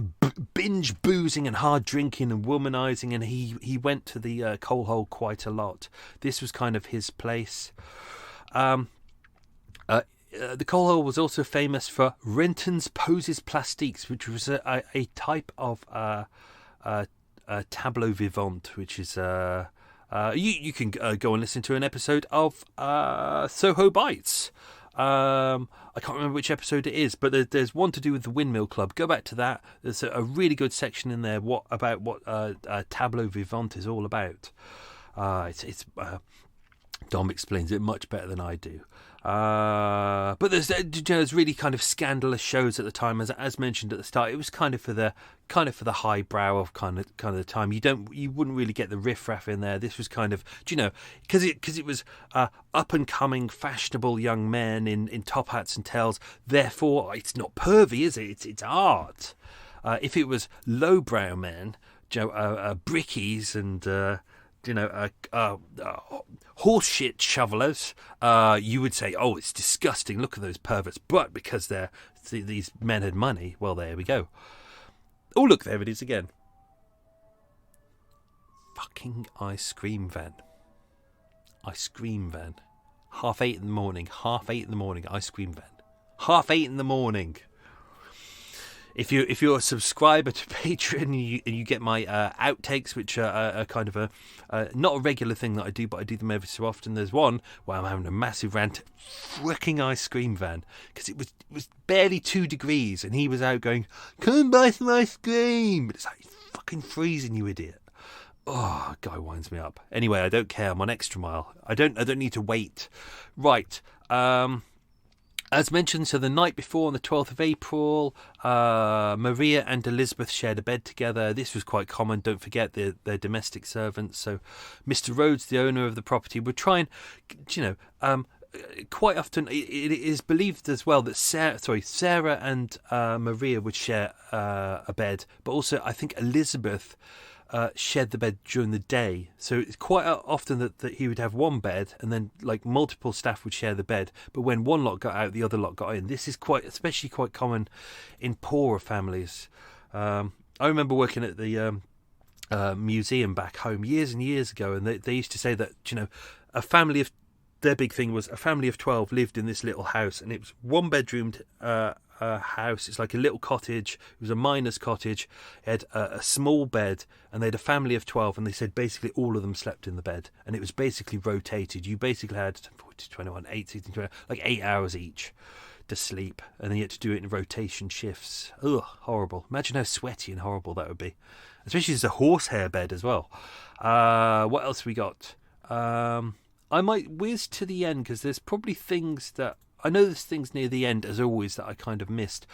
binge boozing and hard drinking and womanising, and he went to the coal hole quite a lot. This was kind of his place. The coal hole was also famous for Renton's Poses Plastiques, which was a type of tableau vivant, which is you can go and listen to an episode of Soho Bites. I can't remember which episode it is, but there's one to do with the Windmill Club. Go back to that. There's a really good section in there about what tableau vivant is all about. Dom explains it much better than I do. But there's really kind of scandalous shows at the time, as mentioned at the start. It was kind of for the highbrow of kind of the time. You wouldn't really get the riffraff in there. This was kind of, because it was up and coming fashionable young men in top hats and tails. Therefore, it's not pervy, is it? It's art. If it was lowbrow men, brickies and horse shit shovelers, you would say, oh, it's disgusting, look at those perverts. But because these men had money, well, there we go. Oh, look, there it is again. Fucking ice cream van. 8:30 in the morning, ice cream van. 8:30 in the morning. If you're a subscriber to Patreon and you get my outtakes, which are kind of a not a regular thing that I do, but I do them every so often. There's one where I'm having a massive rant, fricking ice cream van, because it was barely 2 degrees, and he was out going, "Come and buy some ice cream." But it's like, fucking freezing, you idiot. Oh, guy winds me up. Anyway, I don't care. I'm on extra mile. I don't need to wait. Right. As mentioned, so the night before, on the 12th of April, Maria and Elizabeth shared a bed together. This was quite common. Don't forget, they're domestic servants. So Mr. Rhodes, the owner of the property, would try and, quite often it is believed as well that Sarah and Maria would share a bed. But also, I think Elizabeth shared the bed during the day, so it's quite often that he would have one bed and then like multiple staff would share the bed, but when one lot got out, the other lot got in. This is especially quite common in poorer families. I remember working at the museum back home years and years ago, and they used to say that their big thing was a family of 12 lived in this little house, and it was one bedroomed house. It's like a little cottage. It was a miner's cottage. It had a small bed, and they had a family of 12, and they said basically all of them slept in the bed, and it was basically rotated. You basically had 40, 21, 8, 16, 20, like 8 hours each to sleep, and then you had to do it in rotation shifts. Ugh, horrible. Imagine how sweaty and horrible that would be, especially as a horsehair bed as well. What else we got? I might whiz to the end, because there's probably things that I know there's things near the end, as always, that I kind of missed.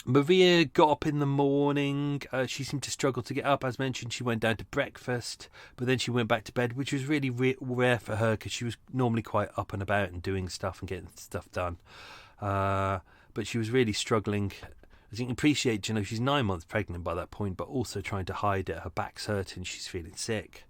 Maria got up in the morning. She seemed to struggle to get up. As mentioned, she went down to breakfast, but then she went back to bed, which was really rare for her, because she was normally quite up and about and doing stuff and getting stuff done. But she was really struggling. As you can appreciate, she's 9 months pregnant by that point, but also trying to hide it. Her back's hurting. She's feeling sick.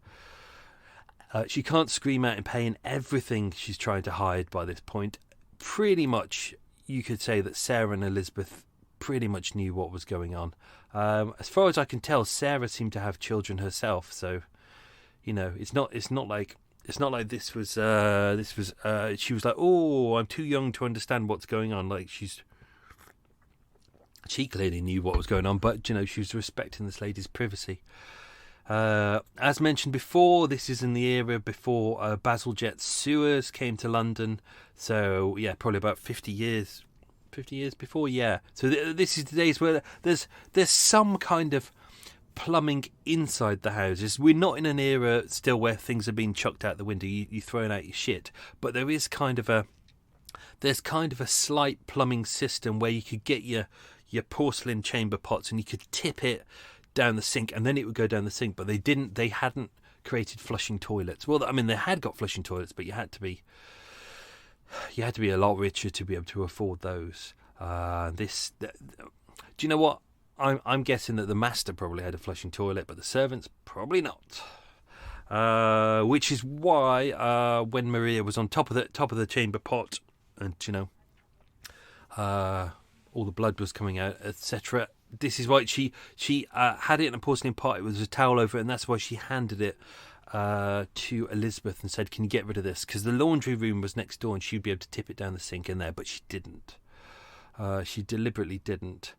She can't scream out in pain. Everything she's trying to hide by this point. Pretty much, you could say that Sarah and Elizabeth pretty much knew what was going on. As far as I can tell, Sarah seemed to have children herself. So, it's not like this was. She was like, "Oh, I'm too young to understand what's going on." Like she clearly knew what was going on, but she was respecting this lady's privacy. As mentioned before, this is in the era before Bazalgette sewers came to London, so yeah, probably about 50 years before, yeah. So this is the days where there's some kind of plumbing inside the houses. We're not in an era still where things are being chucked out the window, you throwing out your shit, but there is kind of a slight plumbing system where you could get your porcelain chamber pots and you could tip it down the sink, and then it would go down the sink. But they hadn't created flushing toilets. Well, I mean, they had got flushing toilets, but you had to be a lot richer to be able to afford those. Do you know what? I'm guessing that the master probably had a flushing toilet, but the servants probably not. Which is why when Maria was on top of the chamber pot, and all the blood was coming out, etc. This is why she had it in a porcelain pot. It was a towel over it, and that's why she handed it to Elizabeth and said, "Can you get rid of this?" Because the laundry room was next door, and she'd be able to tip it down the sink in there, but she didn't. She deliberately didn't.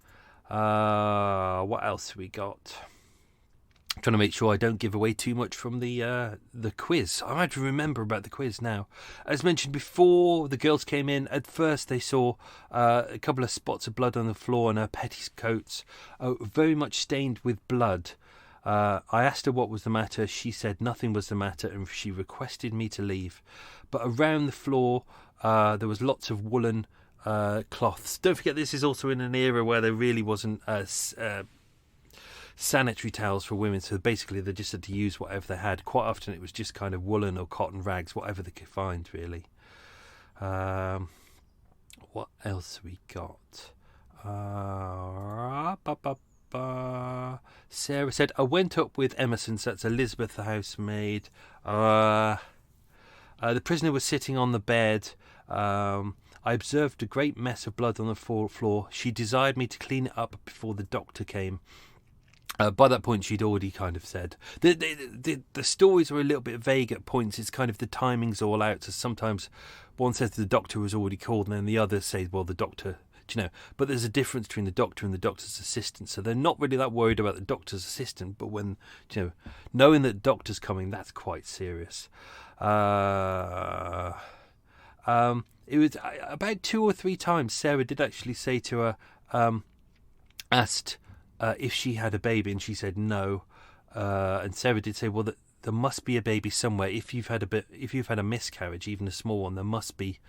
What else we got? I'm trying to make sure I don't give away too much from the quiz. I might remember about the quiz now. As mentioned before, the girls came in. At first, they saw a couple of spots of blood on the floor and her petticoats, very much stained with blood. I asked her what was the matter. She said nothing was the matter, and she requested me to leave. But around the floor, there was lots of woolen cloths. Don't forget, this is also in an era where there really wasn't sanitary towels for women, so basically they just had to use whatever they had. Quite often it was just kind of woolen or cotton rags, whatever they could find, really. What else we got? Sarah said, I went up with Emerson, so that's Elizabeth, the housemaid. The prisoner was sitting on the bed. I observed a great mess of blood on the floor. She desired me to clean it up before the doctor came. By that point, she'd already kind of said. The stories are a little bit vague at points. It's kind of the timing's all out. So sometimes one says the doctor was already called, and then the other says, well, the doctor... but there's a difference between the doctor and the doctor's assistant, so they're not really that worried about the doctor's assistant, but when, knowing that the doctor's coming, that's quite serious. It was about 2 or 3 times Sarah did actually say to her, asked if she had a baby, and she said no, and Sarah did say, well, there must be a baby somewhere. If you've had a miscarriage, even a small one, there must be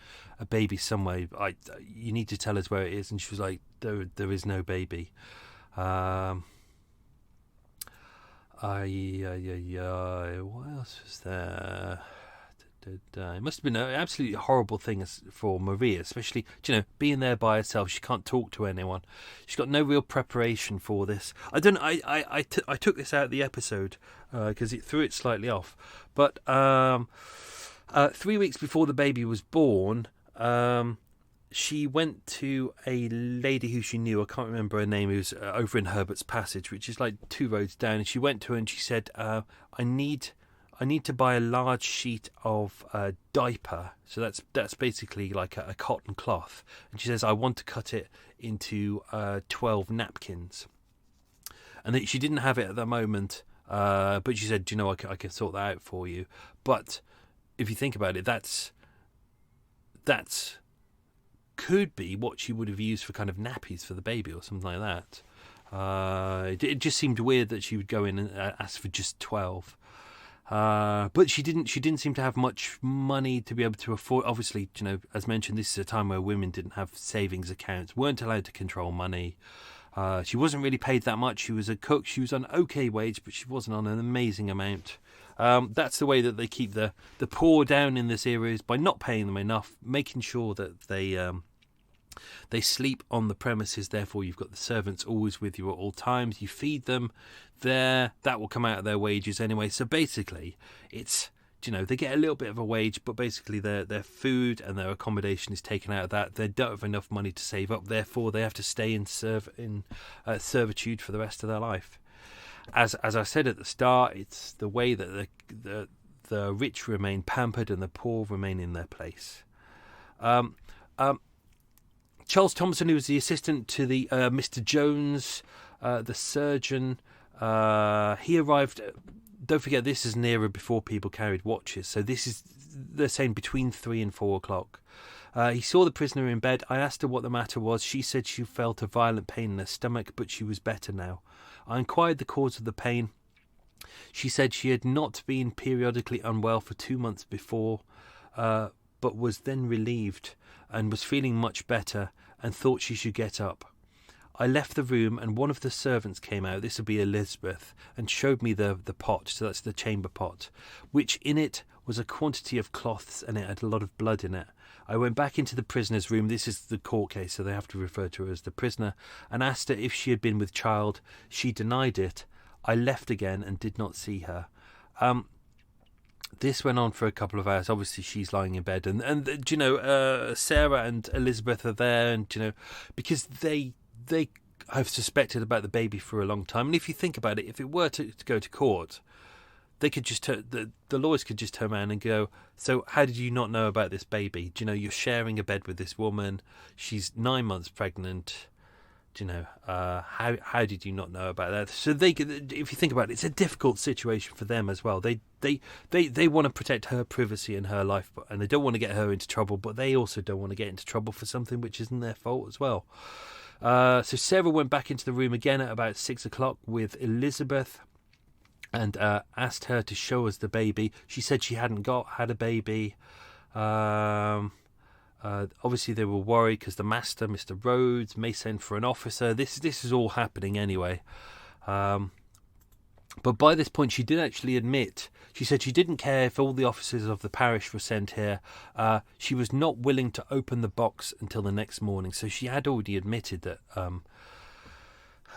a baby somewhere. You need to tell us where it is. And she was like, there is no baby. What else was there? It must have been an absolutely horrible thing for Maria, especially, being there by herself. She can't talk to anyone. She's got no real preparation for this. I took this out of the episode because it threw it slightly off. But 3 weeks before the baby was born, she went to a lady who she knew. I can't remember her name. It was over in Herbert's Passage, which is like 2 roads down. And she went to her and she said, I need to buy a large sheet of diaper. So that's basically like a cotton cloth. And she says, I want to cut it into 12 napkins. And that she didn't have it at the moment, but she said, I can sort that out for you. But if you think about it, that's could be what she would have used for kind of nappies for the baby or something like that. It just seemed weird that she would go in and ask for just 12. But she didn't seem to have much money to be able to afford. Obviously, as mentioned, this is a time where women didn't have savings accounts, weren't allowed to control money. She wasn't really paid that much. She was a cook. She was on an okay wage, but she wasn't on an amazing amount. That's the way that they keep the poor down in this era, is by not paying them enough, making sure that they sleep on the premises. Therefore, you've got the servants always with you at all times. You feed them there. That will come out of their wages anyway. So basically, it's, they get a little bit of a wage, but basically their food and their accommodation is taken out of that. They don't have enough money to save up. Therefore, they have to stay in servitude for the rest of their life. As I said at the start, it's the way that the rich remain pampered and the poor remain in their place. Charles Thompson, who was the assistant to the Mr. Jones, the surgeon, he arrived. Don't forget, this is an era before people carried watches, so they're saying between 3 and 4 o'clock. He saw the prisoner in bed. I asked her what the matter was. She said she felt a violent pain in her stomach, but she was better now. I inquired the cause of the pain. She said she had not been periodically unwell for 2 months before, but was then relieved and was feeling much better and thought she should get up. I left the room and one of the servants came out, this would be Elizabeth, and showed me the pot, so that's the chamber pot, which in it was a quantity of cloths and it had a lot of blood in it. I went back into the prisoner's room, this is the court case, so they have to refer to her as the prisoner, and asked her if she had been with child. She denied it. I left again and did not see her. This went on for a couple of hours. Obviously, she's lying in bed, and Sarah and Elizabeth are there, and because they have suspected about the baby for a long time. And if you think about it, if it were to go to court, they could just the lawyers could just turn around and go, so how did you not know about this baby? You're sharing a bed with this woman. She's 9 months pregnant. How did you not know about that? So if you think about it, it's a difficult situation for them as well. They want to protect her privacy and her life, and they don't want to get her into trouble, but they also don't want to get into trouble for something which isn't their fault as well. So Sarah went back into the room again at about 6 o'clock with Elizabeth and asked her to show us the baby. She said she hadn't had a baby. Obviously they were worried because the master, Mr. Rhodes, may send for an officer. This is all happening anyway. But by this point she did actually admit, she said she didn't care if all the officers of the parish were sent here. She was not willing to open the box until the next morning. So she had already admitted that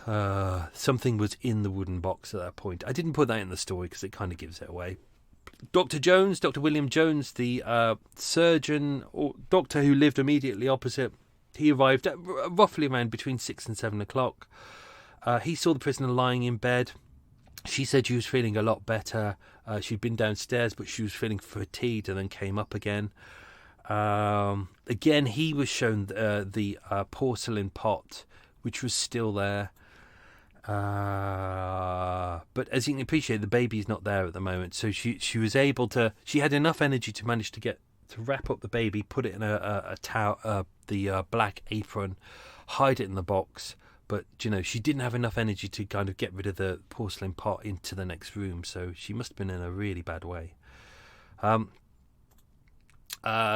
Something was in the wooden box at that point. I didn't put that in the story because it kind of gives it away. Dr. William Jones, the surgeon or doctor who lived immediately opposite, he arrived at roughly around between 6 and 7 o'clock. He saw the prisoner lying in bed. She said she was feeling a lot better. She'd been downstairs, but she was feeling fatigued and then came up again. Again, he was shown the porcelain pot, which was still there. But as you can appreciate, the baby's not there at the moment, so she was able to. She had enough energy to manage to wrap up the baby, put it in a towel, the black apron, hide it in the box. But she didn't have enough energy to kind of get rid of the porcelain pot into the next room, so she must have been in a really bad way.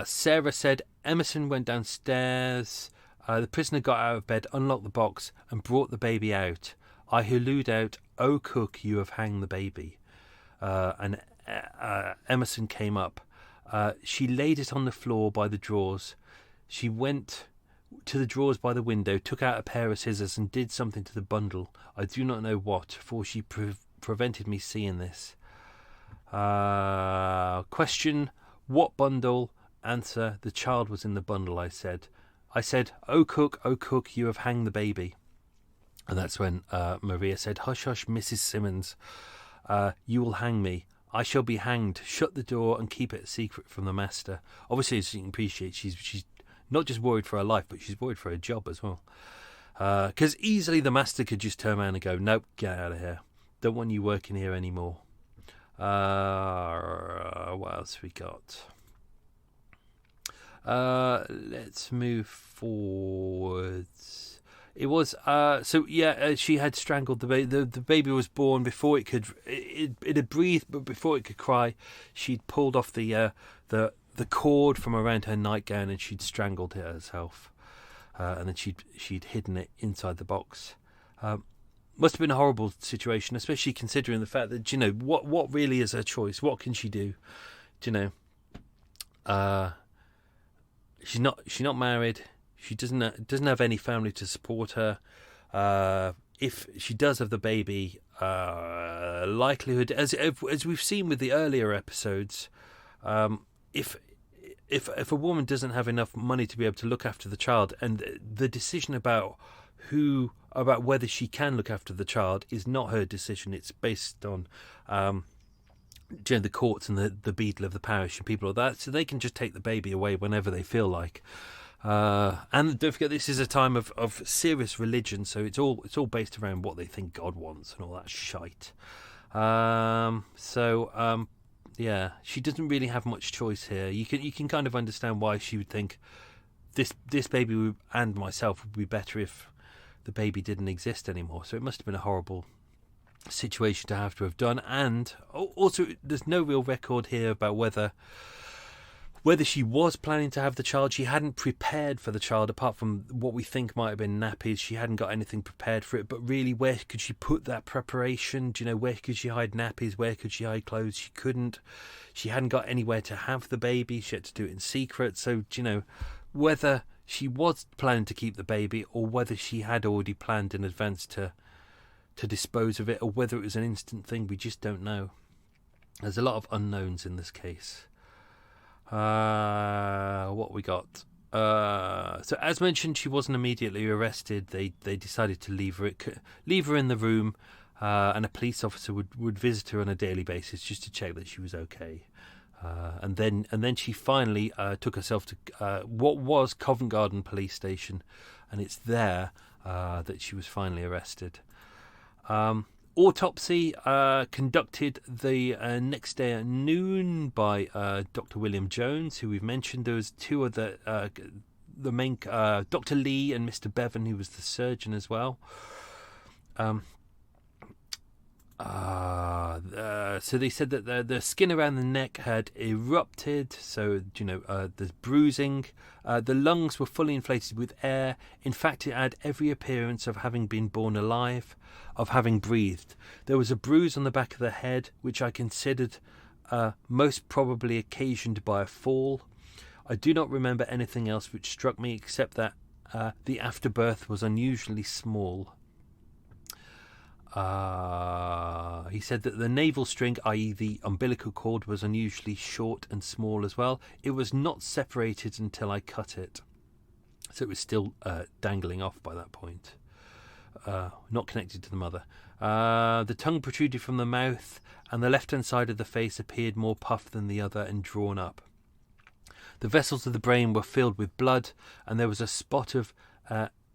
Sarah said Emerson went downstairs. The prisoner got out of bed, unlocked the box, and brought the baby out. I hallooed out, "Oh, cook, you have hanged the baby." And Emerson came up. She laid it on the floor by the drawers. She went to the drawers by the window, took out a pair of scissors, and did something to the bundle. I do not know what, for she prevented me seeing this. Question, what bundle? Answer, the child was in the bundle, I said. Oh, cook, you have hanged the baby. And that's when Maria said, hush, hush, Mrs. Simmons. You will hang me. I shall be hanged. Shut the door and keep it a secret from the master. Obviously, as you can appreciate, she's not just worried for her life, but she's worried for her job as well. Because easily the master could just turn around and go, nope, get out of here. Don't want you working here anymore. What else we got? Let's move forwards. It was she had strangled the baby. The baby was born before it could. It had breathed, but before it could cry, she'd pulled off the cord from around her nightgown and she'd strangled it herself, and then she'd hidden it inside the box. Must have been a horrible situation, especially considering the fact that what really is her choice. What can she do? She's not married. She doesn't have any family to support her. If she does have the baby, likelihood, as we've seen with the earlier episodes, if a woman doesn't have enough money to be able to look after the child, and the decision about whether she can look after the child is not her decision. It's based on the courts and the beadle of the parish and people like that, so they can just take the baby away whenever they feel like. And don't forget, this is a time of serious religion, so it's all based around what they think God wants and all that shite. Yeah, she doesn't really have much choice here. You can kind of understand why she would think this baby and myself would be better if the baby didn't exist anymore. So it must have been a horrible situation to have done. And also, there's no real record here about whether she was planning to have the child. She hadn't prepared for the child, apart from what we think might have been nappies. She hadn't got anything prepared for it. But really, where could she put that preparation? Where could she hide nappies? Where could she hide clothes? She couldn't. She hadn't got anywhere to have the baby. She had to do it in secret. So, whether she was planning to keep the baby or whether she had already planned in advance to dispose of it, or whether it was an instant thing, we just don't know. There's a lot of unknowns in this case. What we got? So as mentioned, she wasn't immediately arrested. They decided to leave her in the room, and a police officer would visit her on a daily basis just to check that she was okay. And then she finally took herself to what was Covent Garden Police Station, and it's there that she was finally arrested. Autopsy conducted the next day at noon by Dr. William Jones, who we've mentioned. There was two other, the main Dr. Lee and Mr. Bevan, who was the surgeon as well. So they said that the skin around the neck had erupted, so there's bruising. The lungs were fully inflated with air. In fact, it had every appearance of having been born alive, of having breathed. There was a bruise on the back of the head, which I considered most probably occasioned by a fall. I do not remember anything else which struck me except that the afterbirth was unusually small. He said that the navel string, i.e. the umbilical cord, was unusually short and small as well. It was not separated until I cut it. So it was still dangling off by that point. Not connected to the mother. The tongue protruded from the mouth, and the left-hand side of the face appeared more puffed than the other and drawn up. The vessels of the brain were filled with blood, and there was a spot of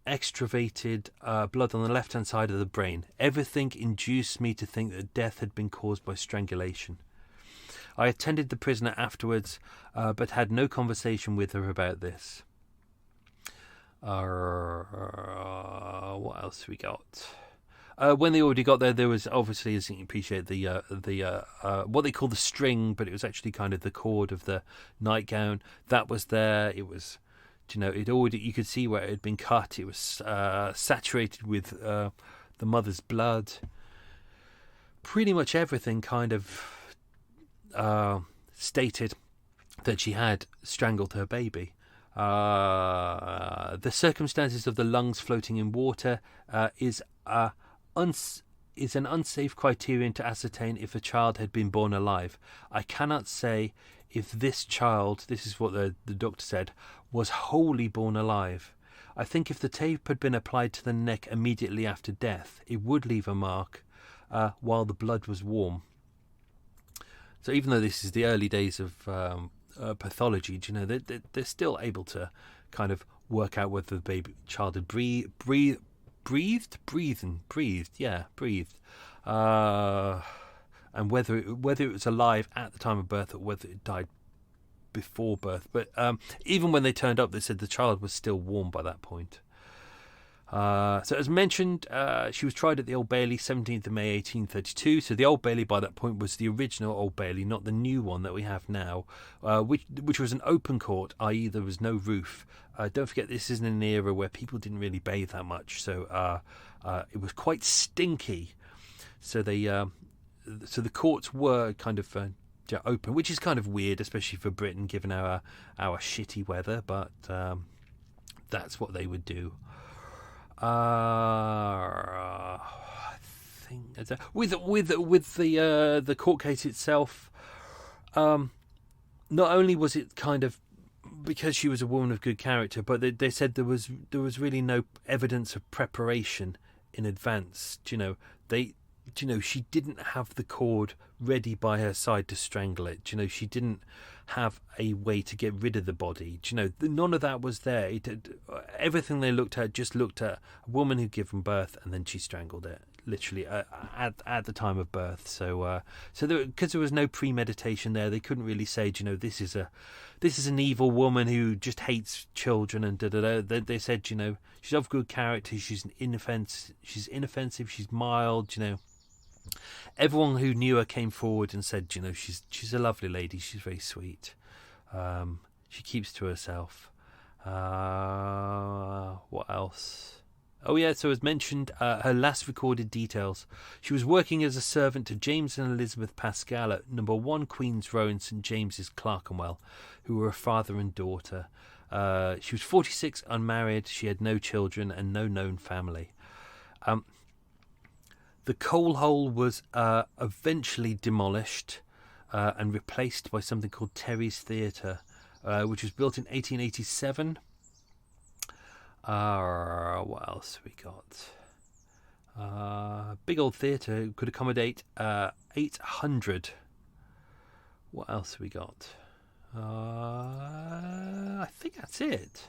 extravasated blood on the left-hand side of the brain. Everything induced me to think that death had been caused by strangulation. I attended the prisoner afterwards, but had no conversation with her about this. What else we got? When they already got there, there was obviously, as you can appreciate, the what they call the string, but it was actually kind of the cord of the nightgown that was there. It was, it already, you could see where it had been cut. It was saturated with the mother's blood. Pretty much everything kind of stated that she had strangled her baby. The circumstances of the lungs floating in water is an unsafe criterion to ascertain if a child had been born alive. I cannot say if this child, this is what the doctor said, was wholly born alive. I think if the tape had been applied to the neck immediately after death, it would leave a mark while the blood was warm. So even though this is the early days of pathology, they're still able to kind of work out whether the child had breathed, and whether it was alive at the time of birth or whether it died before birth. But even when they turned up, they said the child was still warm by that point. So as mentioned, she was tried at the Old Bailey, 17th of May 1832. So the Old Bailey by that point was the original Old Bailey, not the new one that we have now, which was an open court, i.e. there was no roof. Don't forget, this is in an era where people didn't really bathe that much, so it was quite stinky. So the courts were kind of open, which is kind of weird, especially for Britain, given our shitty weather. But that's what they would do. I think with the court case itself, not only was it kind of because she was a woman of good character, but they said there was really no evidence of preparation in advance. She didn't have the cord ready by her side to strangle it. She didn't have a way to get rid of the body. None of that was there. Everything they looked at just looked at a woman who'd given birth, and then she strangled it, literally at the time of birth. So because there was no premeditation there, they couldn't really say, this is an evil woman who just hates children and da da da. They said, she's of good character. She's inoffensive. She's mild. Everyone who knew her came forward and said, she's a lovely lady. She's very sweet. She keeps to herself. What else? Oh yeah, so as mentioned, her last recorded details. She was working as a servant to James and Elizabeth Pascal at number 1 Queen's Row in St James's, Clerkenwell, who were a father and daughter. She was 46, unmarried. She had no children and no known family. The coal hole was eventually demolished and replaced by something called Terry's Theatre, which was built in 1887. What else we got? Big old theatre could accommodate 800. What else we got? I think that's it.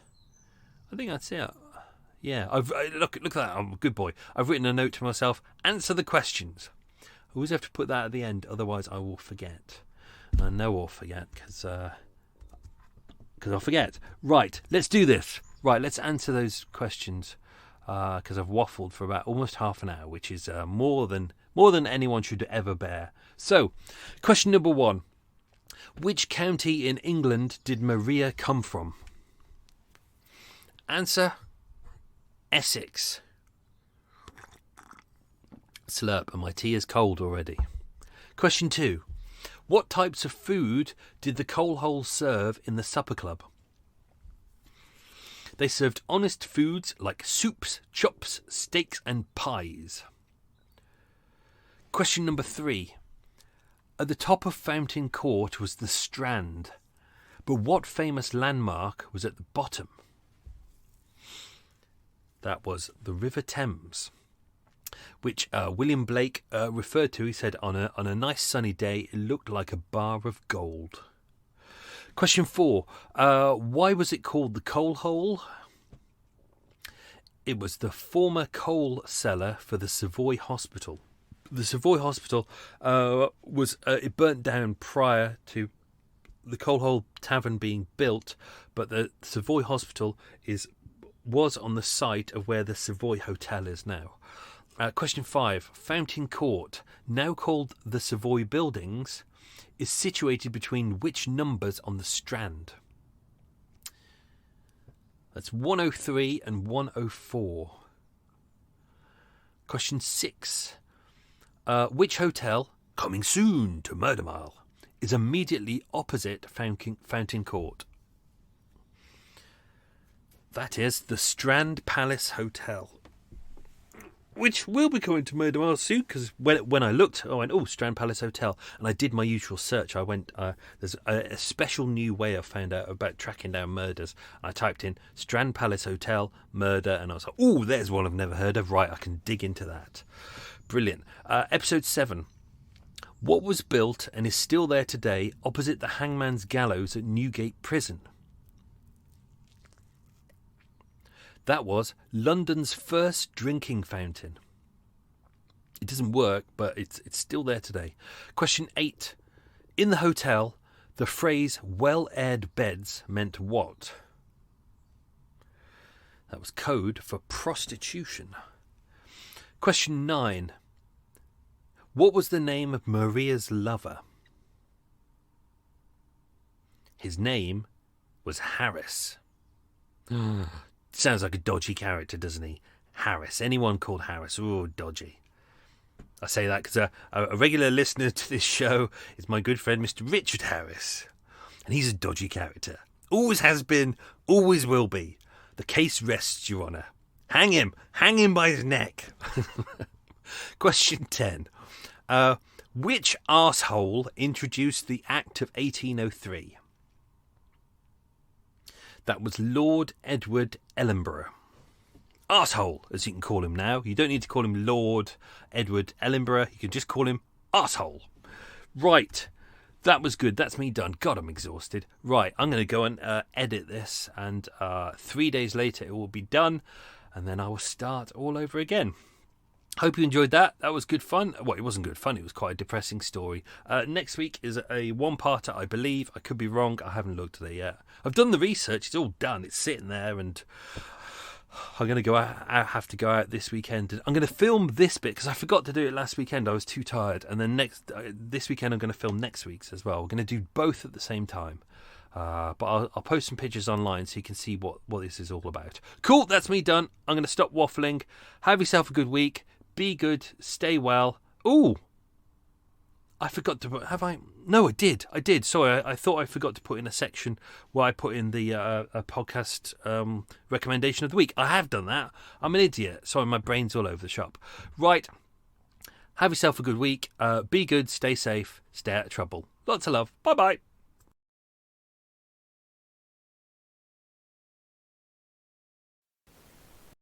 Yeah, look at that. I'm a good boy. I've written a note to myself. Answer the questions. I always have to put that at the end, otherwise I will forget. And I know I'll forget because I'll forget. Right, let's do this. Right, let's answer those questions because I've waffled for about almost half an hour, which is more than anyone should ever bear. So, question number 1: which county in England did Maria come from? Answer: Essex. Slurp, and my tea is cold already. Question 2. What types of food did the coal hole serve in the supper club? They served honest foods like soups, chops, steaks and pies. Question number 3. At the top of Fountain Court was the Strand, but what famous landmark was at the bottom? That was the River Thames, which William Blake referred to. He said, on a nice sunny day, it looked like a bar of gold. Question 4. Why was it called the Coal Hole? It was the former coal cellar for the Savoy Hospital. The Savoy Hospital it burnt down prior to the Coal Hole Tavern being built, but the Savoy Hospital was on the site of where the Savoy Hotel is now. Question 5. Fountain Court, now called the Savoy Buildings, is situated between which numbers on the Strand? That's 103 and 104. Question 6. Which hotel, coming soon to Murder Mile, is immediately opposite Fountain Court? That is the Strand Palace Hotel, which will be coming to Murder Mile soon, because when I looked, I went, Strand Palace Hotel, and I did my usual search. I went, there's a special new way I found out about tracking down murders. I typed in Strand Palace Hotel, murder, and I was like, there's one I've never heard of. Right, I can dig into that. Brilliant. Episode 7. What was built and is still there today opposite the Hangman's Gallows at Newgate Prison? That was London's first drinking fountain. It doesn't work, but it's still there today. Question 8. In the hotel, the phrase well-aired beds meant what? That was code for prostitution. Question 9. What was the name of Maria's lover? His name was Harris. Sounds like a dodgy character, doesn't he? Harris. Anyone called Harris? Dodgy. I say that because a regular listener to this show is my good friend Mr. Richard Harris. And he's a dodgy character. Always has been, always will be. The case rests, Your Honour. Hang him by his neck. Question 10. Which arsehole introduced the Act of 1803? That was Lord Edward Ellenborough. Arsehole, as you can call him now. You don't need to call him Lord Edward Ellenborough. You can just call him arsehole. Right. That was good. That's me done. God, I'm exhausted. Right. I'm going to go and edit this. And 3 days later, it will be done. And then I will start all over again. Hope you enjoyed that. That was good fun. Well, it wasn't good fun. It was quite a depressing story. Next week is a one-parter, I believe. I could be wrong. I haven't looked at it yet. I've done the research. It's all done. It's sitting there, and I'm going to go out. I have to go out this weekend. I'm going to film this bit because I forgot to do it last weekend. I was too tired. And then this weekend, I'm going to film next week's as well. We're going to do both at the same time. But I'll post some pictures online so you can see what this is all about. Cool. That's me done. I'm going to stop waffling. Have yourself a good week. Be good, stay well. I forgot to put... Have I? No, I did. Sorry, I thought I forgot to put in a section where I put in the a podcast recommendation of the week. I have done that. I'm an idiot. Sorry, my brain's all over the shop. Right. Have yourself a good week. Be good, stay safe, stay out of trouble. Lots of love. Bye-bye.